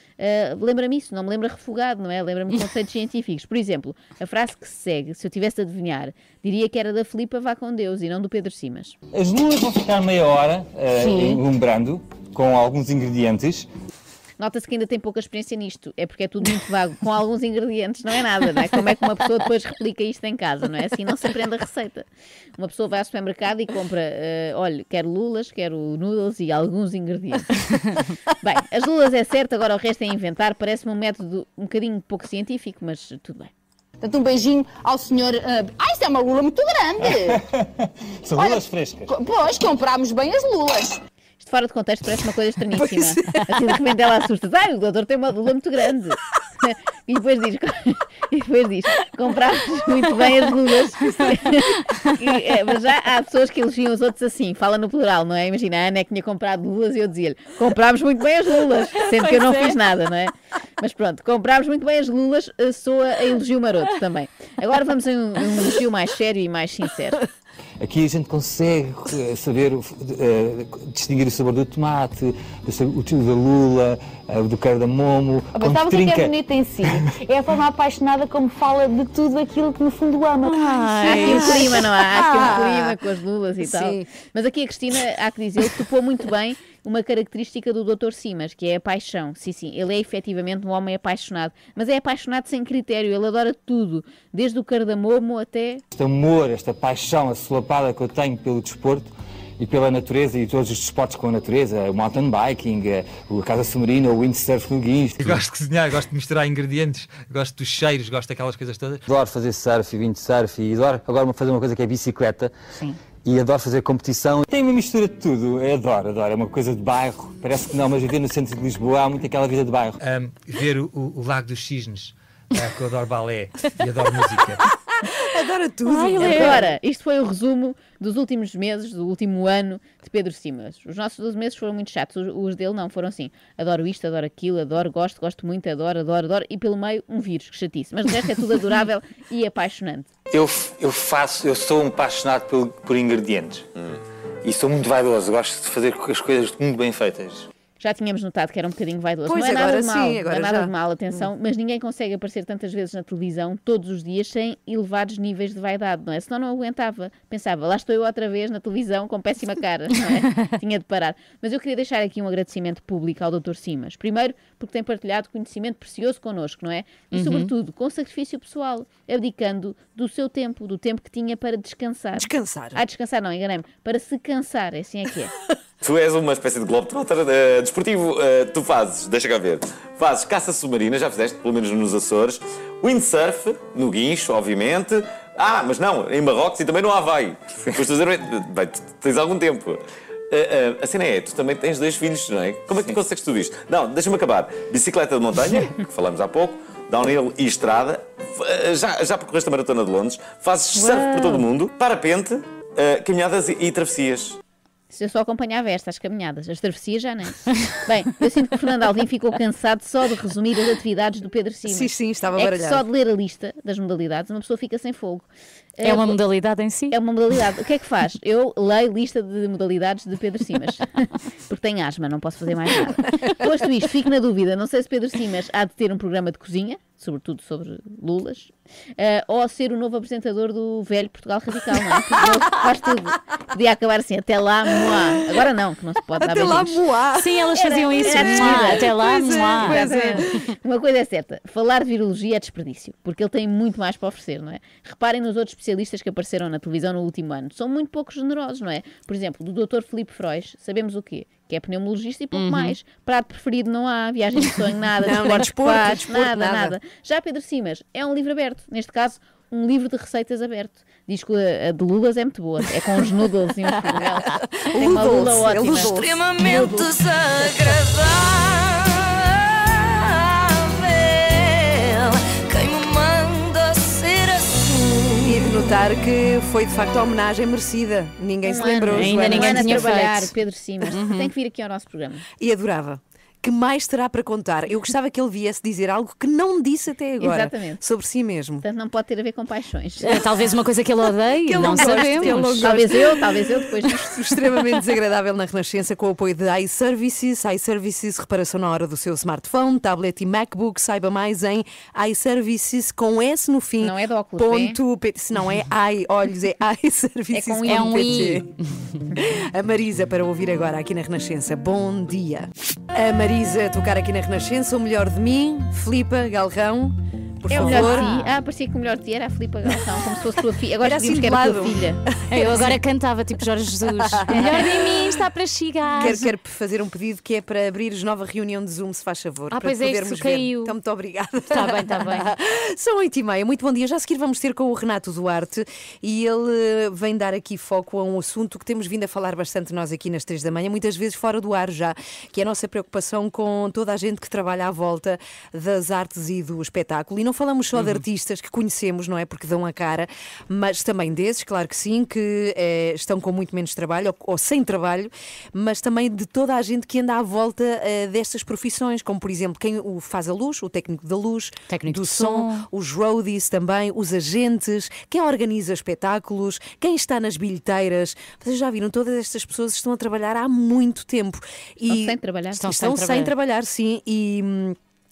lembra-me isso, não me lembra refogado, não é? Lembra-me conceitos científicos. Por exemplo, a frase que se segue, se eu tivesse de adivinhar, diria que era da Filipa Vá com Deus e não do Pedro Simas.
As lulas vão ficar meia hora umbrando, com alguns ingredientes.
Nota-se que ainda tem pouca experiência nisto, é porque é tudo muito vago, com alguns ingredientes não é nada, não é? Como é que uma pessoa depois replica isto em casa, não é? Assim não se aprende a receita. Uma pessoa vai ao supermercado e compra, olha, quero lulas, quero noodles e alguns ingredientes. Bem, as lulas é certo, agora o resto é inventar, parece-me um método um bocadinho pouco científico, mas tudo bem.
Portanto, um beijinho ao senhor... isso é uma lula muito grande!
São lulas frescas.
Pois, comprámos bem as lulas.
Fora de contexto parece uma coisa estranhíssima. Assim de repente ela assusta. O doutor tem uma lula muito grande. E depois diz, comprámos muito bem as lulas. Mas já há pessoas que elogiam os outros assim, fala no plural, não é? Imagina, a Ana é que tinha comprado lulas e eu dizia-lhe, comprámos muito bem as lulas, sendo que eu não fiz nada, não é? Mas pronto, comprámos muito bem as lulas, soa a elogio maroto também. Agora vamos a um elogio mais sério e mais sincero.
Aqui a gente consegue saber distinguir o sabor do tomate, o tio da lula, do cardamomo.
Sabe o que é bonito em si? É a forma apaixonada como fala de tudo aquilo que no fundo ama.
Há aqui um clima, não há? Há aqui um clima com as lulas e tal. Mas aqui a Cristina, há que dizer, topou muito bem uma característica do Dr. Simas, que é a paixão. Sim, ele é efetivamente um homem apaixonado, mas é apaixonado sem critério, ele adora tudo, desde o cardamomo até...
Este amor, esta paixão assolapada que eu tenho pelo desporto e pela natureza e todos os desportos com a natureza, o mountain biking, a casa submarina, o windsurf no guincho.
Eu gosto de cozinhar, gosto de misturar ingredientes, gosto dos cheiros, gosto daquelas coisas todas.
Adoro fazer surf e windsurf e adoro agora fazer uma coisa que é bicicleta.
Sim.
E adoro fazer competição. Tem uma mistura de tudo. Eu adoro. É uma coisa de bairro. Parece que não, mas viver no centro de Lisboa há muito aquela vida de bairro.
Ver o Lago dos Cisnes, que eu adoro balé e adoro música.
Adora tudo.
Agora, isto foi o resumo dos últimos meses, do último ano de Pedro Simas. Os nossos 12 meses foram muito chatos, os dele não, foram assim. Adoro isto, adoro aquilo, adoro, gosto muito, adoro. E pelo meio, um vírus, que chatice. Mas de resto é tudo adorável e apaixonante.
Eu sou um apaixonado por ingredientes. E sou muito vaidoso, gosto de fazer as coisas muito bem feitas.
Já tínhamos notado que era um bocadinho vaidoso.
Pois,
não é nada de mal,
sim, agora
não é nada
já.
de mal, atenção, mas ninguém consegue aparecer tantas vezes na televisão, todos os dias, sem elevados níveis de vaidade, não é? Senão não aguentava. Pensava, lá estou eu outra vez na televisão com péssima cara, não é? Tinha de parar. Mas eu queria deixar aqui um agradecimento público ao Dr. Simas. Primeiro, porque tem partilhado conhecimento precioso connosco, não é? E, sobretudo, com sacrifício pessoal, abdicando do seu tempo, do tempo que tinha para descansar.
Descansar?
Descansar não, enganei-me. Para se cansar, assim é que é.
Tu és uma espécie de globetrotter desportivo. Tu deixa cá ver, fazes caça submarina, já fizeste, pelo menos nos Açores, windsurf, no guincho, obviamente. Mas não, em Marrocos e também no Havaí. Tens algum tempo. A cena é, tu também tens 2 filhos, não é? Como é que tu consegues tudo isto? Não, deixa-me acabar. Bicicleta de montanha, que falamos há pouco, downhill e estrada, já percorreste a Maratona de Londres, fazes surf por todo o mundo, parapente, caminhadas e travessias.
Se eu só acompanhava estas caminhadas, as travessias já nem. Bem, eu sinto que o Fernando Alvim ficou cansado só de resumir as atividades do Pedro Simas.
Sim, estava
baralhado.
baralhado.
Que só de ler a lista das modalidades uma pessoa fica sem fogo.
É uma modalidade em si?
É uma modalidade. O que é que faz? Eu leio lista de modalidades de Pedro Simas. Porque tenho asma, não posso fazer mais nada. Posto isto, fico na dúvida. Não sei se Pedro Simas há de ter um programa de cozinha, sobretudo sobre lulas, ou ser o novo apresentador do velho Portugal Radical, não é? Porque ele faz tudo. Podia acabar assim, até lá, moá. Agora não, que não se pode dar
Até lá,
beijinhos.
moá.
Sim, elas faziam isso. Até lá, moá.
Uma coisa é certa, falar de virologia é desperdício, porque ele tem muito mais para oferecer, não é? Reparem nos outros especialistas que apareceram na televisão no último ano. São muito pouco generosos, não é? Por exemplo, do Dr. Filipe Frois, sabemos o quê? Que é pneumologista e pouco mais. Prato preferido não há, viagem de sonho, nada, desporto, nada. Já Pedro Simas é um livro aberto, neste caso, um livro de receitas aberto. Diz que a de lulas é muito boa, é com os noodles e uns cogumelos. Tem uma lula ótima.
Extremamente desagradável. Quem me manda ser assim?
E de notar que foi de facto a homenagem merecida. Ninguém se lembrou.
Ainda ninguém tinha
trabalhar,
feito.
Pedro Simas. Tem que vir aqui ao nosso programa.
E adorava. Que mais terá para contar? Eu gostava que ele viesse dizer algo que não disse até agora.
Exatamente.
Sobre si mesmo.
Portanto, não pode ter a ver com paixões.
Talvez uma coisa que ele odeie,
Que ele
não
não goste,
sabemos.
que ele não goste.
Talvez eu depois disto.
Extremamente desagradável na Renascença, com o apoio de iServices. iServices, reparação na hora do seu smartphone, tablet e MacBook. Saiba mais em iServices com S no fim.
Não é de óculos,
.pt. Se não é olhos, é iServices.
É com I.
A Marisa para ouvir agora aqui na Renascença. Bom dia. A Marisa a tocar aqui na Renascença, o melhor de mim, Filipa Galrão. por
É
favor.
o melhor de ti. Parecia que o melhor de ti era a Filipa Galrão, como se fosse tua filha. Agora
Era
decidimos
assim
que
de
era
lado.
tua filha.
Eu agora cantava tipo Jorge Jesus. Melhor de mim está para chegar.
Quero fazer um pedido que é para abrir nova reunião de Zoom, se faz favor. Para
pois é, isto
podermos
caiu.
ver. Então, muito obrigada.
Está bem, está bem.
São 8h30. Muito bom dia. Já a seguir vamos ter com o Renato Duarte e ele vem dar aqui foco a um assunto que temos vindo a falar bastante nós aqui nas 3 da manhã, muitas vezes fora do ar já, que é a nossa preocupação com toda a gente que trabalha à volta das artes e do espetáculo. E não falamos só de artistas que conhecemos, não é? Porque dão a cara, mas também desses, claro que sim, que estão com muito menos trabalho ou sem trabalho, mas também de toda a gente que anda à volta destas profissões, como por exemplo quem faz a luz, o técnico da luz,
técnico
do
de
som, os roadies também, os agentes, quem organiza espetáculos, quem está nas bilheteiras. Vocês já viram, todas estas pessoas estão a trabalhar há muito tempo.
Estão sem trabalhar.
Estão sem trabalhar, sim.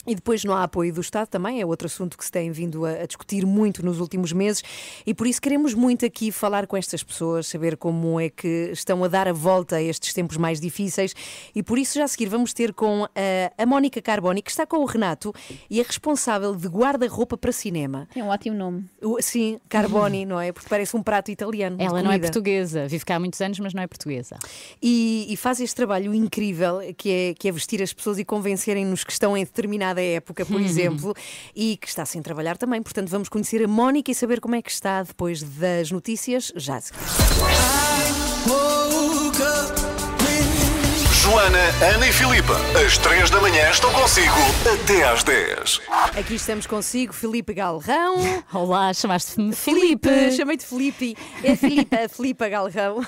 E depois não há apoio do Estado também, é outro assunto que se tem vindo a discutir muito nos últimos meses e por isso queremos muito aqui falar com estas pessoas, saber como é que estão a dar a volta a estes tempos mais difíceis e por isso já a seguir vamos ter com a Mónica Carboni, que está com o Renato e é responsável de guarda-roupa para cinema.
Tem um ótimo nome.
Sim, Carboni, não é? Porque parece um prato italiano.
Ela não é portuguesa, vive cá há muitos anos, mas não é portuguesa.
E faz este trabalho incrível que é vestir as pessoas e convencerem-nos que estão em determinada época, por exemplo, e que está sem trabalhar também. Portanto, vamos conhecer a Mónica e saber como é que está depois das notícias já a seguir.
Joana, Ana e Filipa, às 3 da manhã estão consigo até às 10.
Aqui estamos consigo, Filipe Galrão.
Olá, chamaste-me Filipe.
Chamei-te Filipe. É a Filipa Galrão,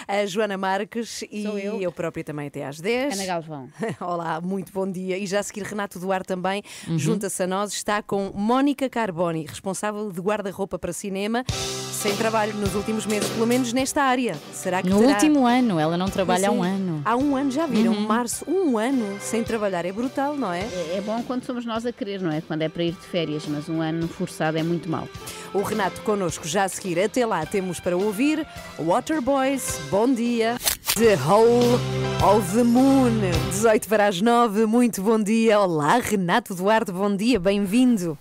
a Joana Marques e eu própria também até às 10.
Ana Galvão.
Olá, muito bom dia. E já a seguir Renato Duarte também junta-se a nós. Está com Mónica Carboni, responsável de guarda-roupa para cinema, sem trabalho nos últimos meses, pelo menos nesta área. Será que
no último ano, ela não trabalha há um ano.
Há um ano, já viram? Março, um ano sem trabalhar. É brutal, não é?
É bom quando somos nós a querer, não é? Quando é para ir de férias, mas um ano forçado é muito mau.
O Renato connosco já a seguir. Até lá temos para ouvir Waterboys. Bom dia. The Whole of the Moon. 18 para as 9. Muito bom dia. Olá, Renato Duarte. Bom dia. Bem-vindo.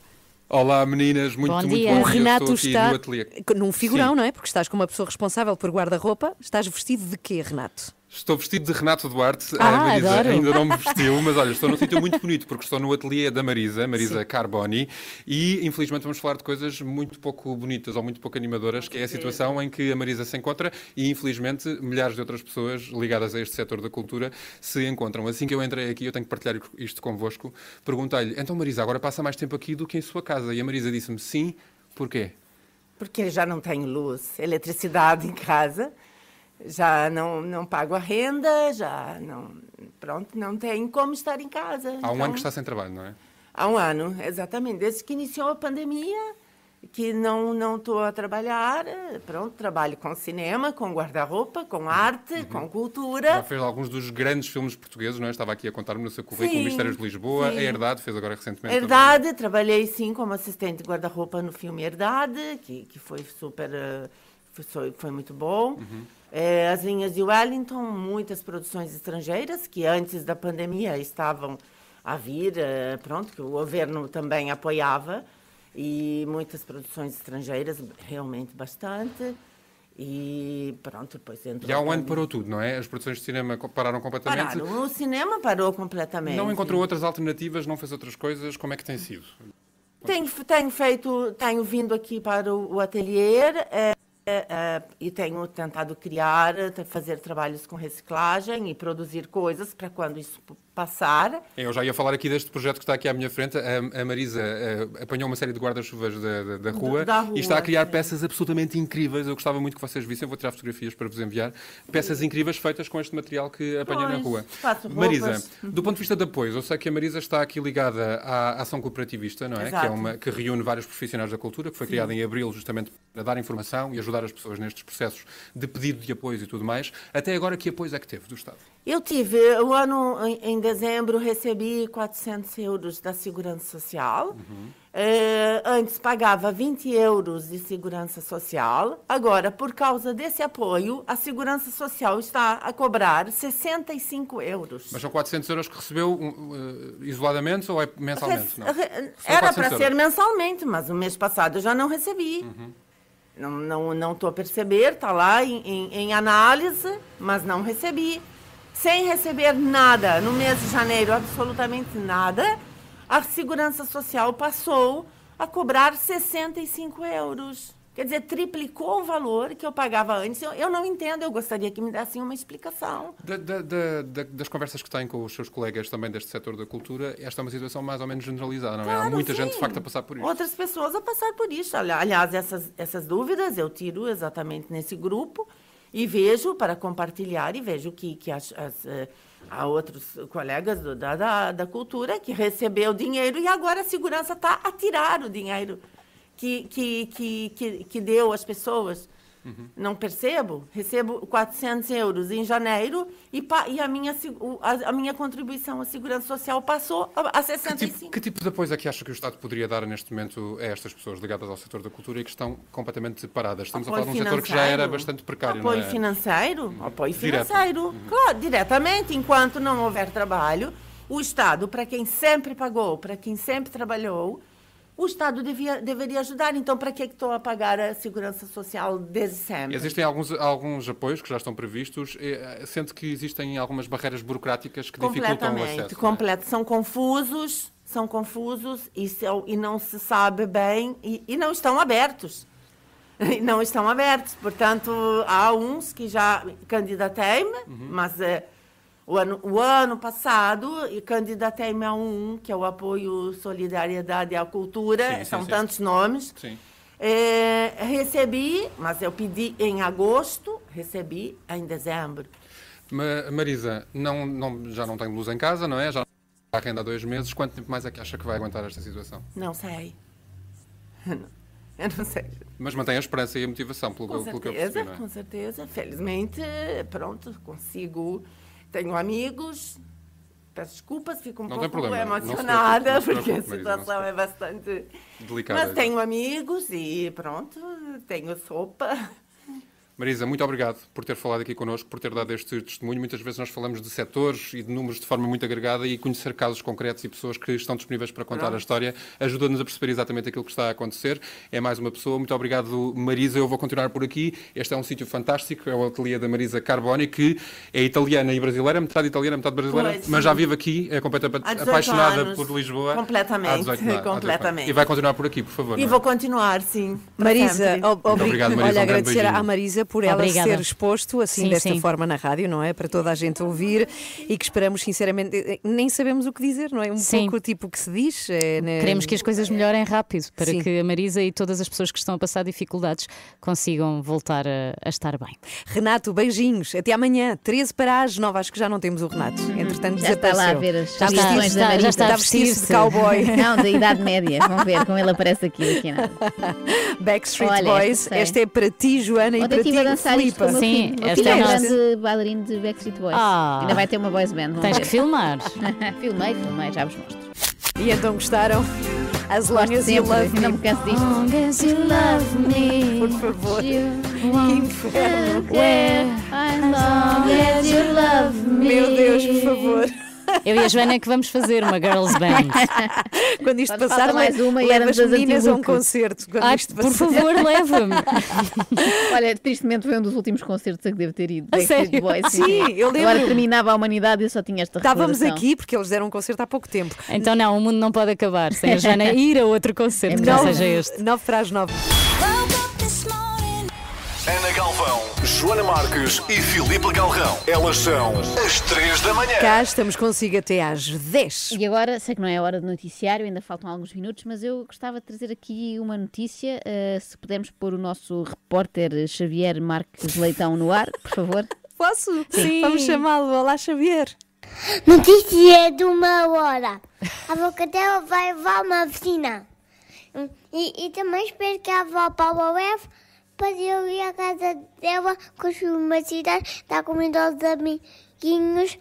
Olá meninas, muito bom dia.
O Renato
estou
está
no ateliê.
num figurão,
Sim.
não é? Porque estás com uma pessoa responsável por guarda-roupa. Estás vestido de quê, Renato?
Estou vestido de Renato Duarte. A Marisa
adoro.
ainda não me vestiu, mas olha, estou num sítio muito bonito porque estou no ateliê da Marisa Carboni, e infelizmente vamos falar de coisas muito pouco bonitas ou muito pouco animadoras, que é a situação em que a Marisa se encontra e infelizmente milhares de outras pessoas ligadas a este setor da cultura se encontram. Assim que eu entrei aqui, eu tenho que partilhar isto convosco. Perguntei-lhe, então Marisa, agora passa mais tempo aqui do que em sua casa? E a Marisa disse-me sim, porquê?
Porque já não tenho luz, eletricidade em casa. Já não pago a renda, já não tenho como estar em casa.
Há um ano que está sem trabalho, não é?
Há um ano, exatamente. Desde que iniciou a pandemia, que não estou a trabalhar, trabalho com cinema, com guarda-roupa, com arte, com cultura.
Já fez alguns dos grandes filmes portugueses, não é? Estava aqui a contar-me no seu currículo, Mistérios de Lisboa,
sim.
A Herdade, fez agora recentemente.
Herdade,
também.
trabalhei sim como assistente de guarda-roupa no filme Herdade, que foi super, foi muito bom. As linhas de Wellington, muitas produções estrangeiras que antes da pandemia estavam a vir, que o governo também apoiava, e muitas produções estrangeiras, realmente bastante. E depois entrou.
E há um ano parou tudo, não é? As produções de cinema pararam completamente.
O cinema parou completamente.
Não encontrou outras alternativas, não fez outras coisas, como é que tem sido?
Tenho vindo aqui para o ateliê. E tenho tentado fazer trabalhos com reciclagem e produzir coisas para quando isso passar.
Eu já ia falar aqui deste projeto que está aqui à minha frente. A Marisa apanhou uma série de guarda-chuvas da rua e está a criar peças absolutamente incríveis. Eu gostava muito que vocês vissem, eu vou tirar fotografias para vos enviar. Peças incríveis feitas com este material que apanhei na rua. Marisa, do ponto de vista de apoio, eu sei que a Marisa está aqui ligada à Ação Cooperativista, não é?
Exato.
Que reúne vários profissionais da cultura, que foi criada em abril justamente para dar informação e ajudar as pessoas nestes processos de pedido de apoios e tudo mais. Até agora, que apoios é que teve do Estado?
Eu tive, o ano em dezembro recebi 400 euros da Segurança Social. Antes pagava 20 euros de Segurança Social. Agora, por causa desse apoio, a Segurança Social está a cobrar 65 euros.
Mas são 400 euros que recebeu isoladamente ou é mensalmente? Não.
Era para ser mensalmente, mas o mês passado eu já não recebi. Não estou a perceber, está lá em análise, mas não recebi. Sem receber nada, no mês de janeiro, absolutamente nada, a Segurança Social passou a cobrar 65 euros. Quer dizer, triplicou o valor que eu pagava antes. Eu não entendo, eu gostaria que me dessem uma explicação.
Das conversas que têm com os seus colegas também deste setor da cultura, esta é uma situação mais ou menos generalizada, não é? Há muita gente, de facto, a passar por isto.
Outras pessoas a passar por isso. Aliás, essas dúvidas eu tiro exatamente nesse grupo e vejo, para compartilhar, e vejo que há outros colegas da cultura que recebeu dinheiro e agora a segurança está a tirar o dinheiro que deu às pessoas. Não percebo. Recebo 400 euros em janeiro e a minha contribuição à Segurança Social passou a 65.
Que tipo de apoio é que acha que o Estado poderia dar neste momento a estas pessoas ligadas ao setor da cultura e que estão completamente paradas? Estamos a falar de um setor que já era bastante precário,
apoio
não é?
Financeiro? Apoio financeiro. Claro, diretamente. Enquanto não houver trabalho, o Estado, para quem sempre pagou, para quem sempre trabalhou, o Estado deveria ajudar. Então, para que estou a pagar a Segurança Social desde sempre?
Existem alguns apoios que já estão previstos, sendo que existem algumas barreiras burocráticas que dificultam o acesso.
Completamente. São confusos e não se sabe bem e não estão abertos. Não estão abertos. Portanto, há uns que já candidatei-me, mas... O ano passado, candidatei-me a que é o Apoio Solidariedade à Cultura, são tantos nomes. Recebi, mas eu pedi em agosto, recebi em dezembro.
Marisa, já não tem luz em casa, não é? Já está a renda há 2 meses. Quanto tempo mais é que acha que vai aguentar esta situação?
Não sei. Eu não sei.
Mas mantém a esperança e a motivação, pelo que eu percebi, não é?
Com certeza. Felizmente, pronto, consigo... Tenho amigos, peço desculpas, fico um pouco emocionada, porque a situação é bastante delicada. Mas tenho amigos e pronto, tenho sopa.
Marisa, muito obrigado por ter falado aqui connosco, por ter dado este testemunho. Muitas vezes nós falamos de setores e de números de forma muito agregada e conhecer casos concretos e pessoas que estão disponíveis para contar a história ajuda-nos a perceber exatamente aquilo que está a acontecer. É mais uma pessoa. Muito obrigado, Marisa. Eu vou continuar por aqui. Este é um sítio fantástico, é o ateliê da Marisa Carboni, que é italiana e brasileira, metade italiana, metade brasileira, mas já vive aqui, é completamente apaixonada por Lisboa.
Completamente. Completamente.
E vai continuar por aqui, por favor.
E vou continuar, sim.
Marisa,
obrigado, Marisa.
Olha, agradecer à Marisa por ela
Obrigada.
ser exposto assim desta forma na rádio, não é? Para toda a gente ouvir e que esperamos sinceramente, nem sabemos o que dizer, não é? Pouco tipo o que se diz.
Queremos que as coisas melhorem rápido para que a Marisa e todas as pessoas que estão a passar dificuldades consigam voltar a estar bem.
Renato, beijinhos. Até amanhã, 13 para as 9. Acho que já não temos o Renato. Entretanto,
já está lá a ver as questões da Marisa.
Já está a vestir-se de cowboy.
Não, da Idade Média. Vamos ver como ele aparece aqui daqui a nada.
Backstreet Boys. Esta é para ti, Joana, e para ti, Filipa.
Sim,
esta é um grande bailarino de Backstreet Boys. Ainda vai ter uma boys band.
Tens que filmar.
Filmei, já vos mostro.
E então gostaram? As Long As You Love Me.
Não me canso disto.
Long As You Love Me. Por favor. Que inferno.
As long as you love me.
Meu Deus, por favor.
Eu e a Joana é que vamos fazer uma girls band.
Quando isto passar, mais uma e as meninas a um concerto.
Por favor, leva-me.
Olha, tristemente foi um dos últimos concertos a que devo ter ido.
A sério?
Boys,
sim, eu lembro.
Agora terminava a humanidade e eu só tinha esta
Estávamos aqui porque eles deram um concerto há pouco tempo.
Então não, o mundo não pode acabar sem a Joana ir a outro concerto, que não seja este.
9 para as 9.
Ana Galvão, Joana Marques e Filipe Galrão. Elas são as 3 da manhã.
Cá estamos consigo até às 10.
E agora, sei que não é hora de noticiário, ainda faltam alguns minutos, mas eu gostava de trazer aqui uma notícia. Se pudermos pôr o nosso repórter Xavier Marques Leitão no ar, por favor.
Posso? Sim. Vamos chamá-lo. Olá, Xavier.
Notícia de 1 hora. A avó Cadela vai levar uma vacina. E também espero que a avó Paula leve para eu ir à casa dela com uma cidade, está com os amiguinhos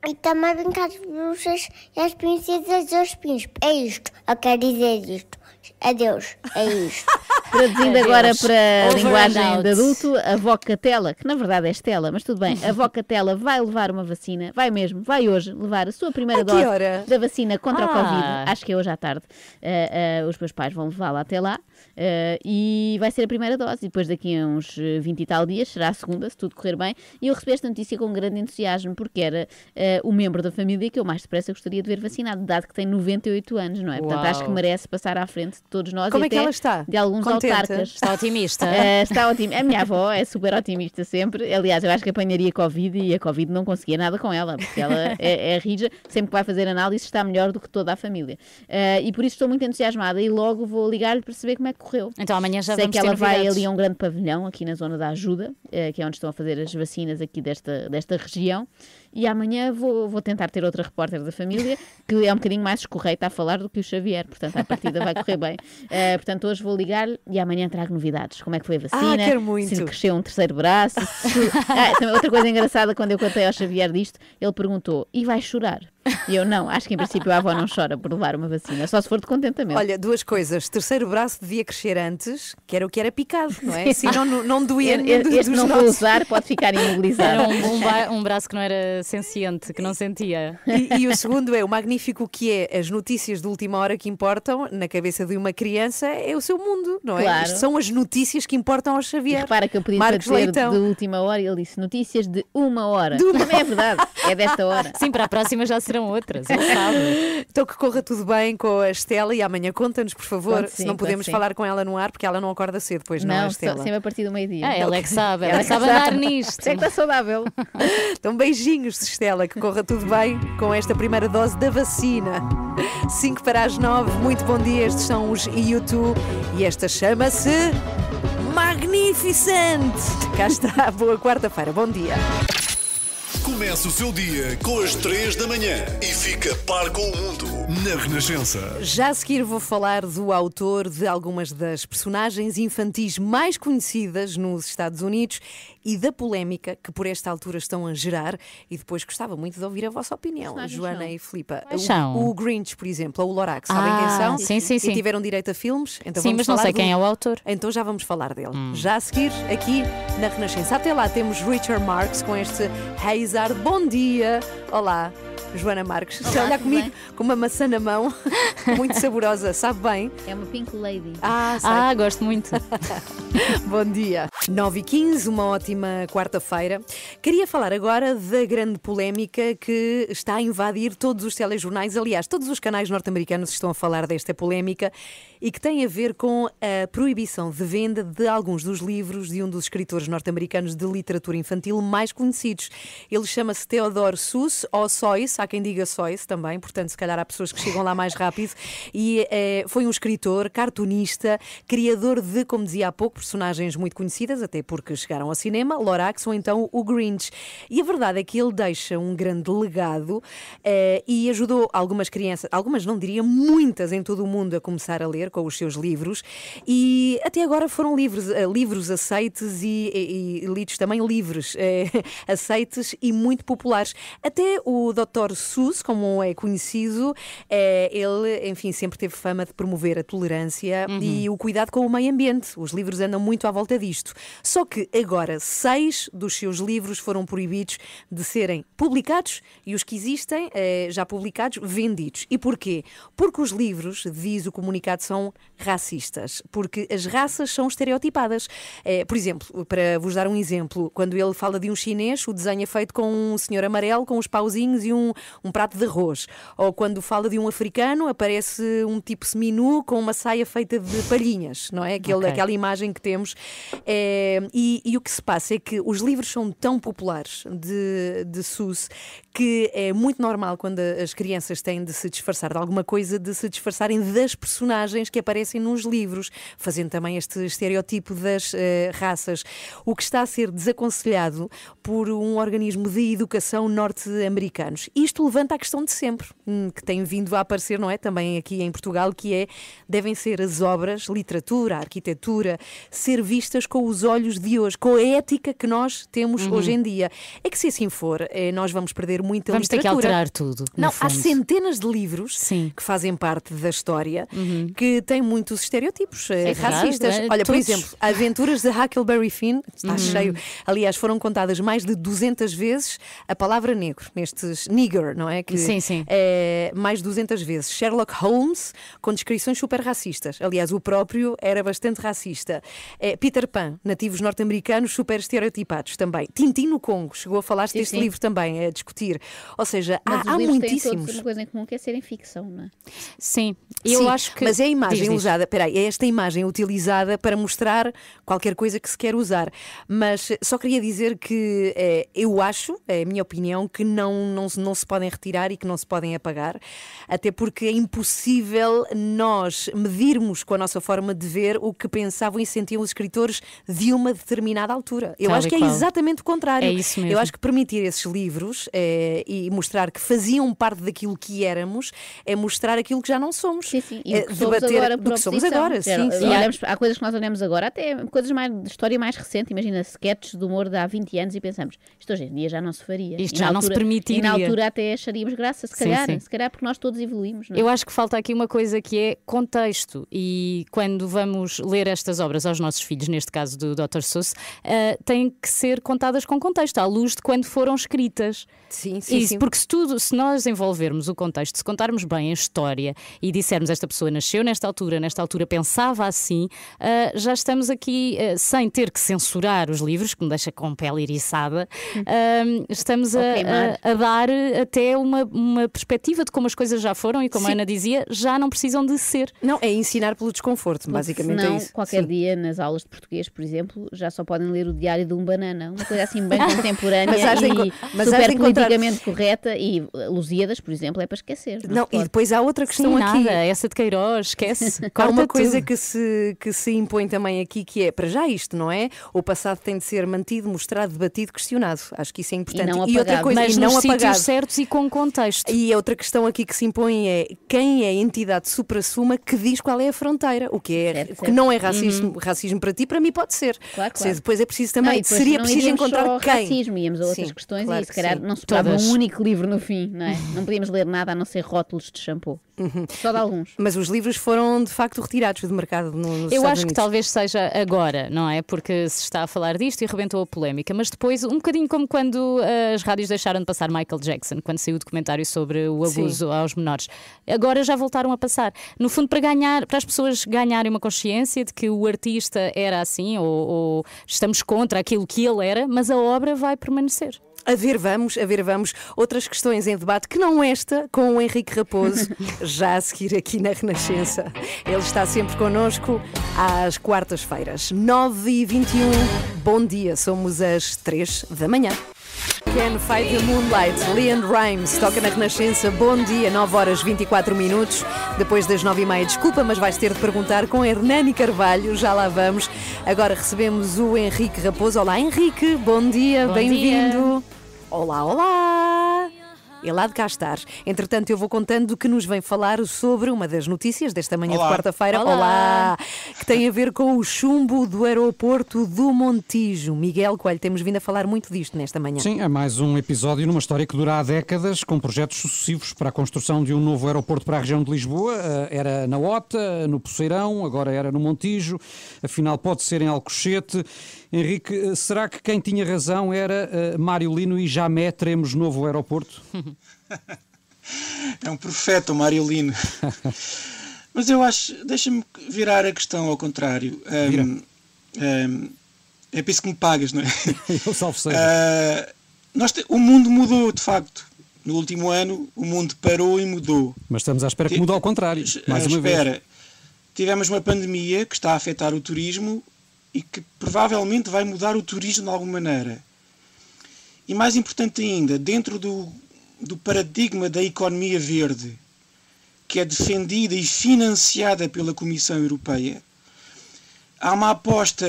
E também brincar de bruxas e as princesas e os príncipes. É isto, eu quero dizer isto. Adeus, é isto.
Traduzindo agora para a
Over
linguagem
and out.
de adulto, a avó Catela, que na verdade é Estela, mas tudo bem, a avó Catela vai levar uma vacina, vai mesmo, vai hoje levar a sua primeira
A que
dose
hora?
da vacina contra o
Ah.
Covid. Acho que é hoje à tarde. Os meus pais vão levá-la até lá. E vai ser a primeira dose, e depois daqui a uns 20 e tal dias será a segunda, se tudo correr bem. E eu recebi esta notícia com grande entusiasmo, porque era o membro da família que eu mais depressa gostaria de ver vacinado, dado que tem 98 anos, não é? Portanto,
Uau.
acho que merece passar à frente de todos nós.
Como
e
é que
até
ela está?
de alguns
Contente?
autarcas.
Está otimista?
Está otimista. A minha avó é super otimista sempre. Aliás, eu acho que apanharia Covid e a Covid não conseguia nada com ela, porque ela é rija, sempre que vai fazer análise está melhor do que toda a família. E por isso estou muito entusiasmada e logo vou ligar-lhe para saber como é que correu.
Então amanhã já
Sei
vamos
que ela
ter
vai
novidades.
ali a um grande pavilhão, aqui na zona da ajuda, que é onde estão a fazer as vacinas aqui desta região. E amanhã vou tentar ter outra repórter da família, que é um bocadinho mais escorreita a falar do que o Xavier, portanto, à partida vai correr bem. Portanto, hoje vou ligar-lhe e amanhã trago novidades. Como é que foi a vacina?
quero muito.
Se lhe cresceu um terceiro braço. Também outra coisa engraçada, quando eu contei ao Xavier disto, ele perguntou, e vai chorar? E eu, não, acho que em princípio a avó não chora por levar uma vacina, só se for de contentamento.
Olha, duas coisas. Terceiro braço devia crescer antes, que era o que era picado, não é? Assim não doía nenhum
Este
dos
não vou
nossos.
usar, pode ficar imobilizado.
Era um braço que não era senciente, que não sentia.
E o segundo é o magnífico que é as notícias de última hora que importam na cabeça de uma criança é o seu mundo, não é?
Claro.
Isto são as notícias que importam ao
E
Xavier.
repara que eu pedi
Marcos
para dizer
Leitão.
de última hora e ele disse notícias de uma hora. Também é verdade, é desta hora.
Sim, para a próxima já serão outras, ele sabe.
Então que corra tudo bem com a Estela e amanhã conta-nos, por favor,
Conto sim,
se não podemos
conto sim.
falar com ela no ar, porque ela não acorda cedo, pois não, a
Não,
Estela.
sempre a partir do meio-dia.
Ela é que sabe, ela sabe andar nisto.
É que está saudável.
Então beijinhos, Estela, que corra tudo bem com esta primeira dose da vacina. 5 para as 9, muito bom dia, estes são os U2 e esta chama-se Magnificent. Cá está, boa quarta-feira, bom dia.
Começa o seu dia com as 3 da manhã e fica par com o mundo na Renascença.
Já a seguir vou falar do autor de algumas das personagens infantis mais conhecidas nos Estados Unidos e da polémica que por esta altura estão a gerar, e depois gostava muito de ouvir a vossa opinião, Joana e Filipa. O Grinch, por exemplo, ou o Lorax, sabem quem são?
Sim.
E tiveram direito a filmes? Então
Sim,
vamos
mas não
falar
sei quem é o autor.
Então já vamos falar dele. Já a seguir, aqui na Renascença. Até lá temos Richard Marx com este Hazard. Bom dia! Olá! Joana Marques, se olhar comigo com uma maçã na mão, muito saborosa, sabe bem?
É uma Pink Lady.
Gosto muito.
Bom dia. 9h15, uma ótima quarta-feira. Queria falar agora da grande polémica que está a invadir todos os telejornais. Aliás, todos os canais norte-americanos estão a falar desta polémica e que tem a ver com a proibição de venda de alguns dos livros de um dos escritores norte-americanos de literatura infantil mais conhecidos. Ele chama-se Theodore Seuss, ou Seuss, há quem diga Seuss também, portanto, se calhar há pessoas que chegam lá mais rápido. E foi um escritor, cartunista, criador de, como dizia há pouco, personagens muito conhecidas, até porque chegaram ao cinema, Lorax ou então o Grinch. E a verdade é que ele deixa um grande legado e ajudou algumas crianças, algumas não diria, muitas em todo o mundo a começar a ler com os seus livros, e até agora foram livros aceites e lidos também livres, aceites e muito populares. Até o Dr. Seuss, como é conhecido, ele, enfim, sempre teve fama de promover a tolerância e o cuidado com o meio ambiente. Os livros andam muito à volta disto. Só que agora 6 dos seus livros foram proibidos de serem publicados e os que existem, já publicados, vendidos. E porquê? Porque os livros, diz o comunicado, são racistas. Porque as raças são estereotipadas. Por exemplo, para vos dar um exemplo, quando ele fala de um chinês, o desenho é feito com um senhor amarelo, com os pauzinhos e um prato de arroz. Ou quando fala de um africano, aparece um tipo seminu com uma saia feita de palhinhas, não é? Aquela imagem que temos. E o que se passa é que os livros são tão populares de Seuss que é muito normal, quando as crianças têm de se disfarçar de alguma coisa, de se disfarçarem das personagens que aparecem nos livros, fazendo também este estereotipo das raças. O que está a ser desaconselhado por um organismo de educação norte-americanos. Isto levanta a questão de sempre, que tem vindo a aparecer, não é? Também aqui em Portugal, que é, devem ser as obras, literatura, arquitetura, ser vistas com os olhos de hoje, com a ética que nós temos hoje em dia. É que se assim for, nós vamos perder muita
Vamos ter
literatura.
que alterar tudo.
Não,
no fundo.
há centenas de livros que fazem parte da história que têm muitos estereótipos racistas.
verdade,
Olha, por
todos.
exemplo, Aventuras de Huckleberry Finn, está cheio. Aliás, foram contadas mais de 200 vezes a palavra negro, nestes nigger, não é? Que
Sim.
é mais de 200 vezes. Sherlock Holmes, com descrições super racistas. Aliás, o próprio era bastante racista. Peter Pan, nativos norte-americanos super estereotipados também. Tintin no Congo, chegou a falar deste livro também, a discutir. Ou seja,
Mas
há
os livros têm
muitíssimos.
todos uma coisa em comum, que é serem ficção, não é?
Sim,
Sim,
acho que.
mas é a imagem
Diz.
usada, é esta imagem utilizada para mostrar qualquer coisa que se quer usar. Mas só queria dizer que eu acho, é a minha opinião, que não se podem retirar e que não se podem apagar, até porque é impossível nós medirmos com a nossa forma de ver o que pensavam e sentiam os escritores de uma determinada altura. Eu
Tal
acho
e
que é
qual.
exatamente o contrário.
É isso mesmo.
Eu acho que permitir esses livros e mostrar que faziam parte daquilo que éramos é mostrar aquilo que já não somos.
E o que somos
debater
agora
do
por
que somos
oposição.
agora. Sim.
Há coisas que nós olhamos agora, até coisas de história mais recente. Imagina sketches de humor de há 20 anos e pensamos, isto hoje em dia já não se faria.
Isto
E
já
na
não se
altura-
permitiria.
E na altura até acharíamos graça, se
Sim.
calhar porque nós todos evoluímos. Não é?
Eu acho que falta aqui uma coisa que é contexto, e quando vamos ler estas obras aos nossos filhos, neste caso do Dr. Seuss, têm que ser contadas com contexto, à luz de quando foram escritas.
Sim.
Porque se nós envolvermos o contexto, se contarmos bem a história e dissermos esta pessoa nasceu nesta altura pensava assim, já estamos aqui sem ter que censurar os livros, que me deixa com pele eriçada, estamos a dar até uma perspectiva de como as coisas já foram e, como a Ana dizia, já não precisam de ser.
Não, é ensinar pelo desconforto, basicamente
Senão,
é isso.
qualquer dia, nas aulas de português, por exemplo, já só podem ler o Diário de um Banana. Uma coisa assim bem contemporânea
Mas has de
e
mas has
super
de encontrar-
politicamente correta. E Lusíadas, por exemplo, é para esquecer.
Não, e depois há outra questão
Sim,
aqui.
nada, essa de Queiroz, esquece.
Há
Corta
uma coisa
tudo.
que se impõe também aqui, que é, para já isto, não é? O passado tem de ser mantido, mostrado, debatido, questionado. Acho que isso é importante.
não
E outra
apagado.
coisa,
Mas
e não
nos
apagado.
sítios certos e com contexto.
E a outra questão aqui que se impõe é quem é a entidade supra-suma que diz qual é a fronteira. O que é o que não é racismo para ti, para mim pode ser.
Claro.
Ou seja, depois é preciso também,
Não, e depois
seria
não
preciso
iríamos só
encontrar
ao
quem.
racismo, íamos a outras
Sim,
questões
claro
e se
que
calhar
sim.
não se parava
Todas.
um único livro no fim, não é? Não podíamos ler nada a não ser rótulos de shampoo. Só de alguns.
Mas os livros foram de facto retirados do mercado nos
Eu
Estados
acho que
Unidos.
talvez seja agora, não é? Porque se está a falar disto e rebentou a polémica, mas depois, um bocadinho como quando as rádios deixaram de passar Michael Jackson, quando saiu o documentário sobre o abuso aos menores. Agora já voltaram a passar. No fundo, para as pessoas ganharem uma consciência de que o artista era assim, ou estamos contra aquilo que ele era, mas a obra vai permanecer.
A ver, vamos. Outras questões em debate, que não esta, com o Henrique Raposo, já a seguir aqui na Renascença. Ele está sempre connosco às quartas-feiras, 9h21. Bom dia, somos às 3 da manhã. Can Fight the Moonlight, Leanne Rimes, toca na Renascença. Bom dia, 9h24. Depois das 9h30, desculpa, mas vais ter de perguntar com Hernani Carvalho, já lá vamos. Agora recebemos o Henrique Raposo. Olá, Henrique, bom dia, bem-vindo. Olá. Ele há de cá estar. Entretanto, eu vou contando do que nos vem falar sobre uma das notícias desta manhã de quarta-feira. Olá! Que tem a ver com o chumbo do aeroporto do Montijo. Miguel Coelho, temos vindo a falar muito disto nesta manhã.
Sim, é mais um episódio numa história que dura há décadas, com projetos sucessivos para a construção de um novo aeroporto para a região de Lisboa. Era na Ota, no Poceirão, agora era no Montijo, afinal pode ser em Alcochete. Henrique, será que quem tinha razão era Mário Lino e jamais teremos novo aeroporto?
É um profeta, o Mário Lino. Mas eu acho, deixa-me virar a questão ao contrário. É por isso que me pagas, não é?
Eu salvo seja.
O mundo mudou, de facto. No último ano, o mundo parou e mudou.
Mas estamos à espera que mude ao contrário, mais uma vez.
Tivemos uma pandemia que está a afetar o turismo e que provavelmente vai mudar o turismo de alguma maneira. E mais importante ainda, dentro do paradigma da economia verde, que é defendida e financiada pela Comissão Europeia, há uma aposta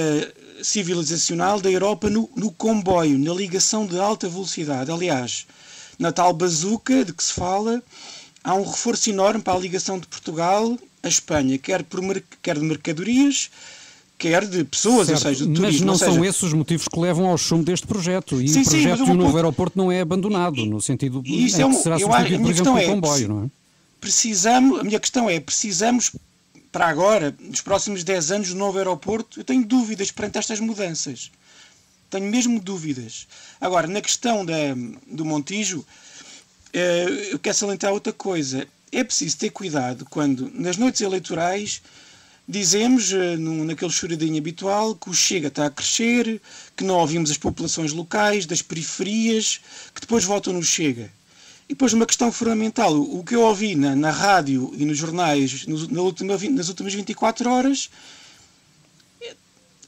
civilizacional da Europa no comboio, na ligação de alta velocidade. Aliás, na tal bazuca de que se fala, há um reforço enorme para a ligação de Portugal à Espanha, quer de mercadorias, quer de pessoas,
certo,
ou seja, de
mas
turismo.
não são esses os motivos que levam ao chumbo deste projeto. E
Sim,
o projeto de um novo
ponto...
aeroporto não é abandonado, no sentido em que será substituído, por exemplo, pelo comboio, não é?
A minha questão é, precisamos, para agora, nos próximos 10 anos, do novo aeroporto? Eu tenho dúvidas perante estas mudanças. Tenho mesmo dúvidas. Agora, na questão do Montijo, eu quero salientar outra coisa. É preciso ter cuidado quando, nas noites eleitorais, dizemos, naquele choradinho habitual, que o Chega está a crescer, que não ouvimos as populações locais, das periferias, que depois votam no Chega. E depois uma questão fundamental, o que eu ouvi na rádio e nos jornais nas últimas 24 horas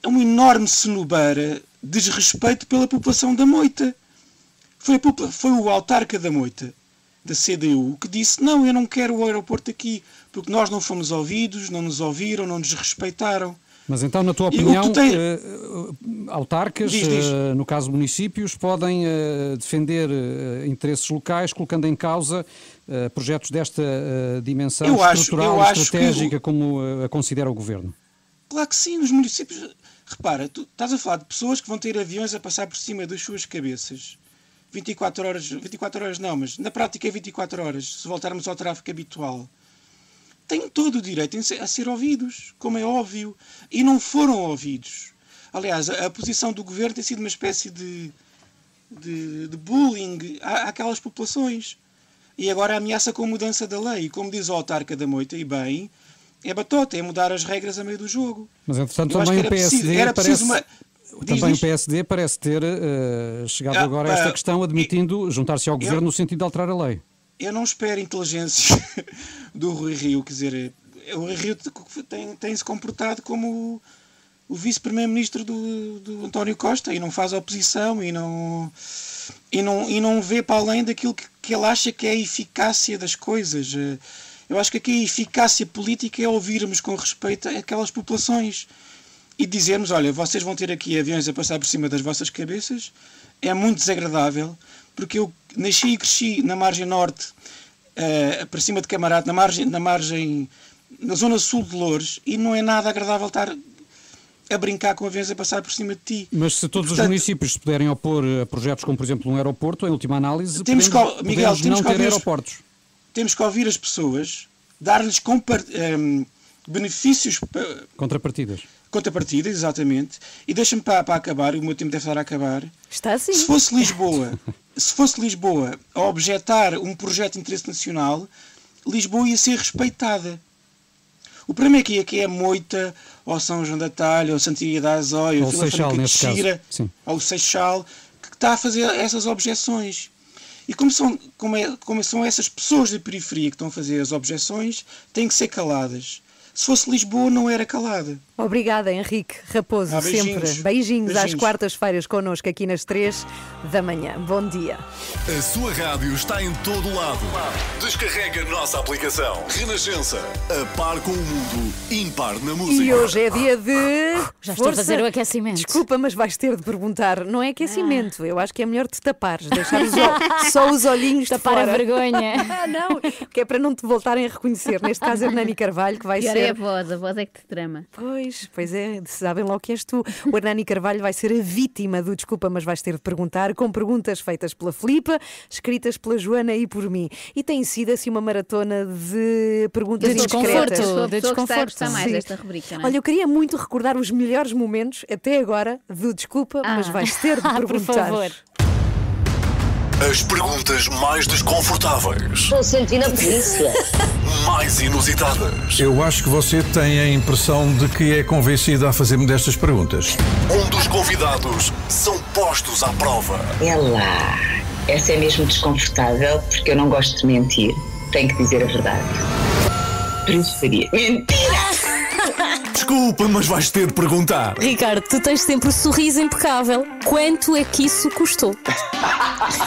é uma enorme cenobeira de desrespeito pela população da Moita. Foi o autarca da Moita, da CDU, que disse: não, eu não quero o aeroporto aqui, porque nós não fomos ouvidos, não nos ouviram, não nos respeitaram.
Mas então, na tua opinião, autarcas, no caso municípios, podem defender interesses locais, colocando em causa projetos desta dimensão estrutural e estratégica como a considera o Governo?
Claro que sim, nos municípios. Repara, tu estás a falar de pessoas que vão ter aviões a passar por cima das suas cabeças. 24 horas não, mas na prática é 24 horas, se voltarmos ao tráfego habitual. Têm todo o direito a ser ouvidos, como é óbvio, e não foram ouvidos. Aliás, a posição do Governo tem sido uma espécie de bullying àquelas populações. E agora ameaça com a mudança da lei. E como diz o autarca da Moita, e bem, é batota, é mudar as regras a meio do jogo.
Mas, entretanto, também o PSD parece ter chegado agora a esta questão, admitindo juntar-se ao Governo no sentido de alterar a lei.
Eu não espero inteligência do Rui Rio, quer dizer, o Rui Rio tem-se comportado como o vice-primeiro-ministro do António Costa e não faz oposição e não vê para além daquilo que ele acha que é a eficácia das coisas. Eu acho que aqui a eficácia política é ouvirmos com respeito aquelas populações e dizermos: olha, vocês vão ter aqui aviões a passar por cima das vossas cabeças, é muito desagradável, porque eu nasci e cresci na margem norte, para cima de Camarate, na zona sul de Loures, e não é nada agradável estar a brincar com aviões a passar por cima de ti.
Mas se todos os municípios se puderem opor a projetos como, por exemplo, um aeroporto, em última análise,
temos
não ter aeroportos.
Temos que ouvir as pessoas, dar-lhes benefícios... Contrapartidas, exatamente. E deixa-me para acabar, o meu tempo deve estar a acabar.
Está assim.
Se fosse Lisboa a objetar um projeto de interesse nacional, Lisboa ia ser respeitada. O problema é que aqui é Moita, ou São João da Talha, ou Santiago da Azóia, ou Vila Franca de Xira, ou o Seixal, que está a fazer essas objeções. E como são essas pessoas da periferia que estão a fazer as objeções, têm que ser caladas. Se fosse Lisboa, não era calada.
Obrigada, Henrique Raposo, sempre. Beijinhos às quartas-feiras connosco aqui nas 3 da manhã. Bom dia.
A sua rádio está em todo lado. Descarrega a nossa aplicação. Renascença. A par com o mundo, impar na música.
E hoje é dia de...
Já estou a fazer o aquecimento.
Desculpa, mas vais ter de perguntar. Não é aquecimento. Eu acho que é melhor te tapares. Deixar só os olhinhos
tapar
de fora.
A vergonha.
Não, que é para não te voltarem a reconhecer. Neste caso, Hernani Carvalho, que vai ser...
É a voz é que te trama.
Pois é, sabem logo que és tu. O Hernani Carvalho vai ser a vítima do Desculpa, mas vais ter de perguntar, com perguntas feitas pela Filipa, escritas pela Joana e por mim. E tem sido assim uma maratona de perguntas indiscretas.
De desconforto. Está mais esta rubrica, não é?
Olha, eu queria muito recordar os melhores momentos até agora do Desculpa, mas vais ter de perguntar.
Por favor.
As perguntas mais desconfortáveis.
Estou sentindo a polícia.
Mais inusitadas.
Eu acho que você tem a impressão de que é convencida a fazer-me destas perguntas.
Onde os convidados são postos à prova.
É lá. Essa é mesmo desconfortável porque eu não gosto de mentir. Tenho que dizer a verdade. Preferia. Mentira!
Desculpa, mas vais ter de perguntar.
Ricardo, tu tens sempre o sorriso impecável. Quanto é que isso custou?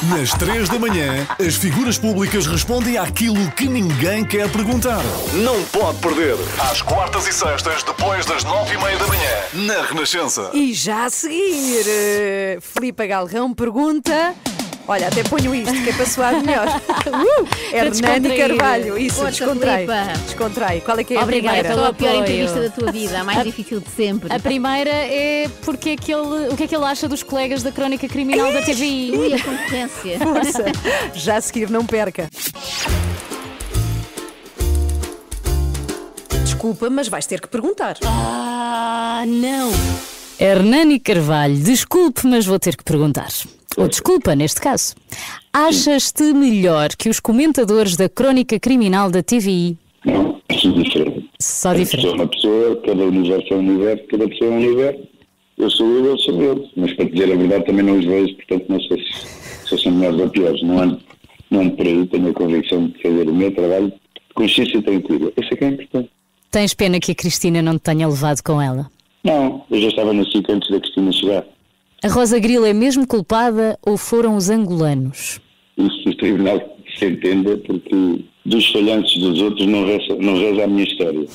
Nas 3 da manhã, as figuras públicas respondem àquilo que ninguém quer perguntar. Não pode perder. Às quartas e sextas, depois das 9h30 da manhã, na Renascença.
E já a seguir, Filipa Galrão pergunta Olha, até ponho isto, que é para soar melhor. Hernani
descontrair.
Carvalho, isso,
Força,
descontrai.
Filipa.
Descontrai. Qual é que é a
Obrigada
primeira?
pelo
Só a pior
apoio.
entrevista da tua vida, a mais difícil de sempre.
A primeira é o que é que ele acha dos colegas da Crónica Criminal da TVI.
Ui, a concorrência.
Força. Já a seguir, não perca. Desculpa, mas vais ter que perguntar.
Ah, não. Hernani Carvalho, desculpe, mas vou ter que perguntar. Ou desculpa, neste caso. Achas-te melhor que os comentadores da Crónica Criminal da TVI?
Não, sou diferente.
Só diferente.
Sou uma pessoa, cada universo é um universo, cada pessoa é um universo. Eu sou eu sou eu. Mas para dizer a verdade também não os vejo, portanto não sei se são melhores ou piores. Não por aí, tenho a convicção de fazer o meu trabalho de consciência tranquila. Isso é que é importante.
Tens pena que a Cristina não te tenha levado com ela?
Não, eu já estava no SIC antes da Cristina chegar.
A Rosa Grilo é mesmo culpada ou foram os angolanos?
Isso o tribunal se entenda, porque dos falhanços dos outros não reza a minha história.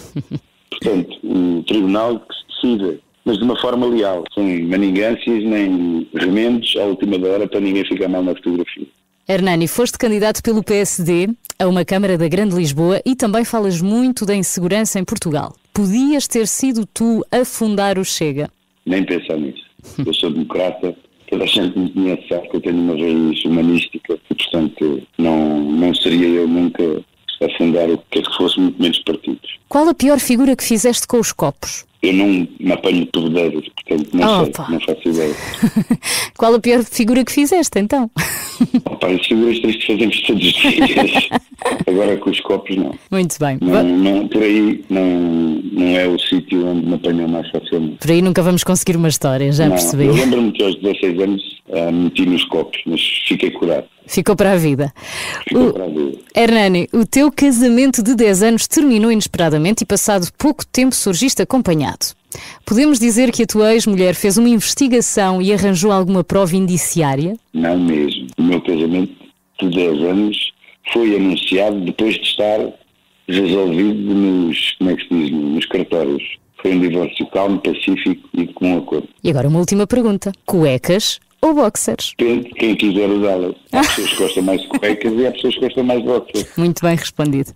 Portanto, o tribunal que se decida, mas de uma forma leal, sem maningâncias nem remendos à última hora para ninguém ficar mal na fotografia.
Hernani, foste candidato pelo PSD a uma Câmara da Grande Lisboa e também falas muito da insegurança em Portugal. Podias ter sido tu a fundar o Chega?
Nem pensar nisso. Eu sou democrata, toda a gente me conhece, sabe que eu tenho uma raiz humanística e, portanto, não seria eu nunca a fundar o que fosse, muito menos partidos.
Qual a pior figura que fizeste com os copos?
Eu não me apanho de tudo, portanto, não sei, não faço ideia.
Qual a pior figura que fizeste, então?
Opa, as figuras tristes fazemos todos os dias. Agora com os copos, não.
Muito bem.
Não, por aí não é o sítio onde me apanham mais facilmente.
Por aí nunca vamos conseguir uma história, já percebi.
Eu lembro-me que aos 16 anos meti nos copos, mas fiquei curado.
Ficou para a vida.
Ficou para a vida.
Hernani, o teu casamento de 10 anos terminou inesperadamente e passado pouco tempo surgiste acompanhado. Podemos dizer que a tua ex-mulher fez uma investigação e arranjou alguma prova indiciária?
Não mesmo. O meu casamento de 10 anos foi anunciado depois de estar resolvido nos cartórios. Foi um divórcio calmo, pacífico e de comum acordo.
E agora uma última pergunta. Cuecas ou boxers?
Depende de quem quiser usá-las. Há pessoas que gostam mais de cuecas e há pessoas que gostam mais de boxers.
Muito bem respondido.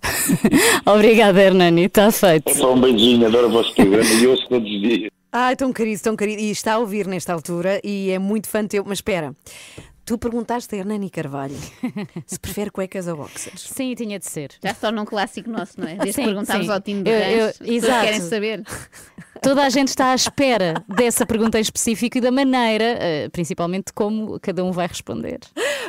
Obrigada, Hernani. Está feito.
É só um beijinho, adoro o vosso programa e ouço todos os dias.
Ai, tão querido, tão querido. E está a ouvir nesta altura e é muito fã teu. Mas espera, tu perguntaste a Hernani Carvalho se prefere cuecas ou boxers.
Sim, tinha de ser.
Já se torna um clássico nosso, não é? Desde que
Sim,
perguntámos
sim.
ao time de Rãs, as pessoas querem saber.
Toda a gente está à espera dessa pergunta em específico e da maneira, principalmente de como cada um vai responder.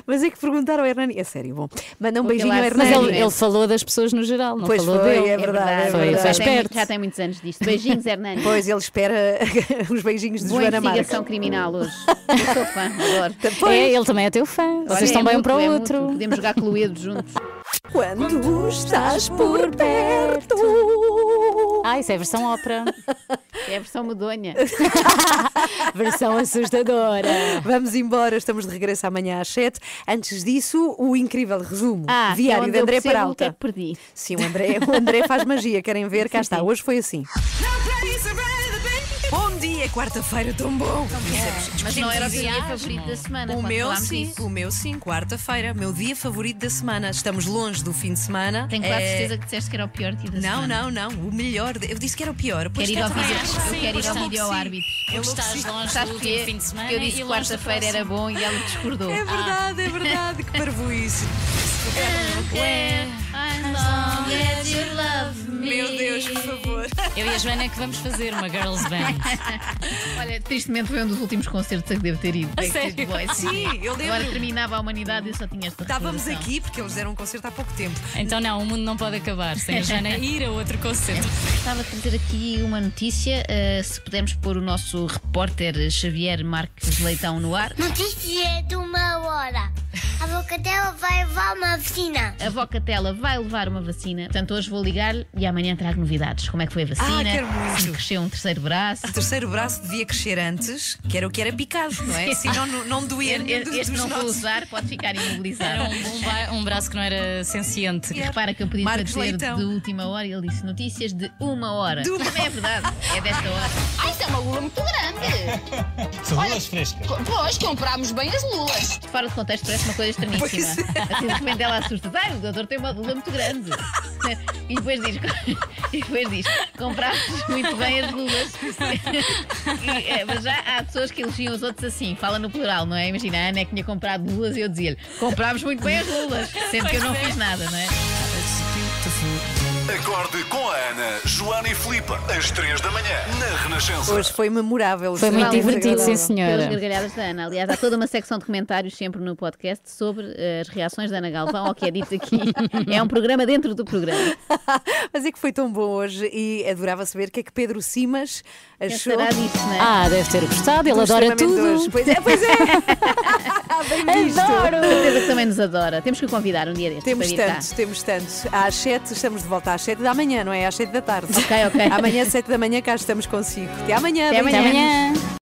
Mas é que perguntaram ao Hernani. É sério, bom. Manda um
Porque
beijinho ao
lá-
Hernani.
Mas ele falou das pessoas no geral, não
Pois
falou
foi,
dele.
é verdade.
Foi
Já tem-
esperto.
Já tem muitos anos disto. Beijinhos, Hernani.
Pois, ele espera os beijinhos de
Boa
Joana Marques.
investigação criminal hoje. Eu sou fã, adoro.
É, ele também é teu fã. Vocês estão bem um para o outro.
mútuo. Podemos jogar Cluedo juntos.
Quando estás por perto.
Ah, isso é a versão ópera.
É a versão medonha.
Versão assustadora.
Vamos embora, estamos de regresso amanhã às 7. Antes disso, o incrível resumo diário
onde
de
eu
André
percebo
Peralta.
o que é que perdi.
Sim, o André faz magia, querem ver? Cá está, hoje foi assim.
Bom dia, quarta-feira, tão bom.
Mas não era o teu dia favorito da semana.
O
quando
meu
falámos
sim,
disso.
o meu sim, quarta-feira, meu dia favorito da semana. Estamos longe do fim de semana.
Tenho quase certeza que disseste que era o pior dia da semana.
Não, o melhor. Eu disse que era o pior.
Quero ir ao vídeo, eu quero ir ao vídeo ao árbitro.
Estás longe
Sabes
do
porquê?
último fim de semana
Porque eu disse
e
que
longe do
quarta-feira era
próximo.
bom e ela discordou.
É verdade, que parvoíce. Meu Deus, por favor.
Eu e a Joana é que vamos fazer uma girls band.
Olha, tristemente foi um dos últimos concertos a que devo ter ido.
A sério? Sim, eu lembro.
Agora terminava a humanidade e eu só tinha esta
Estávamos
recordação.
aqui porque eles deram um concerto há pouco tempo.
Então não, o mundo não pode acabar sem a Joana ir a outro concerto.
Gostava de trazer aqui uma notícia, se pudermos pôr o nosso repórter Xavier Marques Leitão no ar.
Notícia de uma hora. A Vocatela vai levar uma vacina.
A Vocatela vai vai levar uma vacina. Portanto, hoje vou ligar-lhe e amanhã trago novidades. Como é que foi a vacina?
quero muito.
Se cresceu um terceiro braço.
O terceiro braço devia crescer antes, que era o que era picado, não é? Senão não doía nenhum dos
Este não vou
nossos.
usar, pode ficar imobilizado.
Era um braço que não era senciente.
E repara que eu podia
Marcos
dizer
Leitão.
de última hora e ele disse notícias de 1 hora. Também é verdade, é desta hora.
Ah, isso é uma lula muito grande.
São lulas frescas.
Pois, comprámos bem as lulas.
Fora de contexto parece uma coisa estranhíssima. Assim de repente ela assusta. O doutor tem uma lula muito grande. E depois diz, comprámos muito bem as lulas. Mas já há pessoas que elogiam os outros assim, fala no plural, não é? Imagina, a Ana é que tinha comprado lulas e eu dizia-lhe, comprámos muito bem as lulas, sendo que eu não fiz nada, não é?
Acorde com a Ana, Joana e Filipe, às 3 da manhã, na Renascença.
Hoje foi memorável.
Foi muito divertido, sim, senhora.
Pelas gargalhadas da Ana. Aliás, há toda uma secção de comentários sempre no podcast sobre as reações da Ana Galvão ao que é dito aqui. É um programa dentro do programa.
Mas é que foi tão bom hoje e adorava saber o que é que Pedro Simas achou.
Será disso, não é?
Deve ter gostado, ele
Do
adora
extremamente
tudo.
hoje. Pois é. Bem visto.
Adoro! Com certeza que também nos adora. Temos que o convidar um dia destes.
Temos tantos. Às 7, estamos de volta às 7 da manhã, não é? Às 7 da tarde.
Ok.
Amanhã, 7 da manhã, cá estamos consigo. Até amanhã.
Até
beijinhos.
amanhã.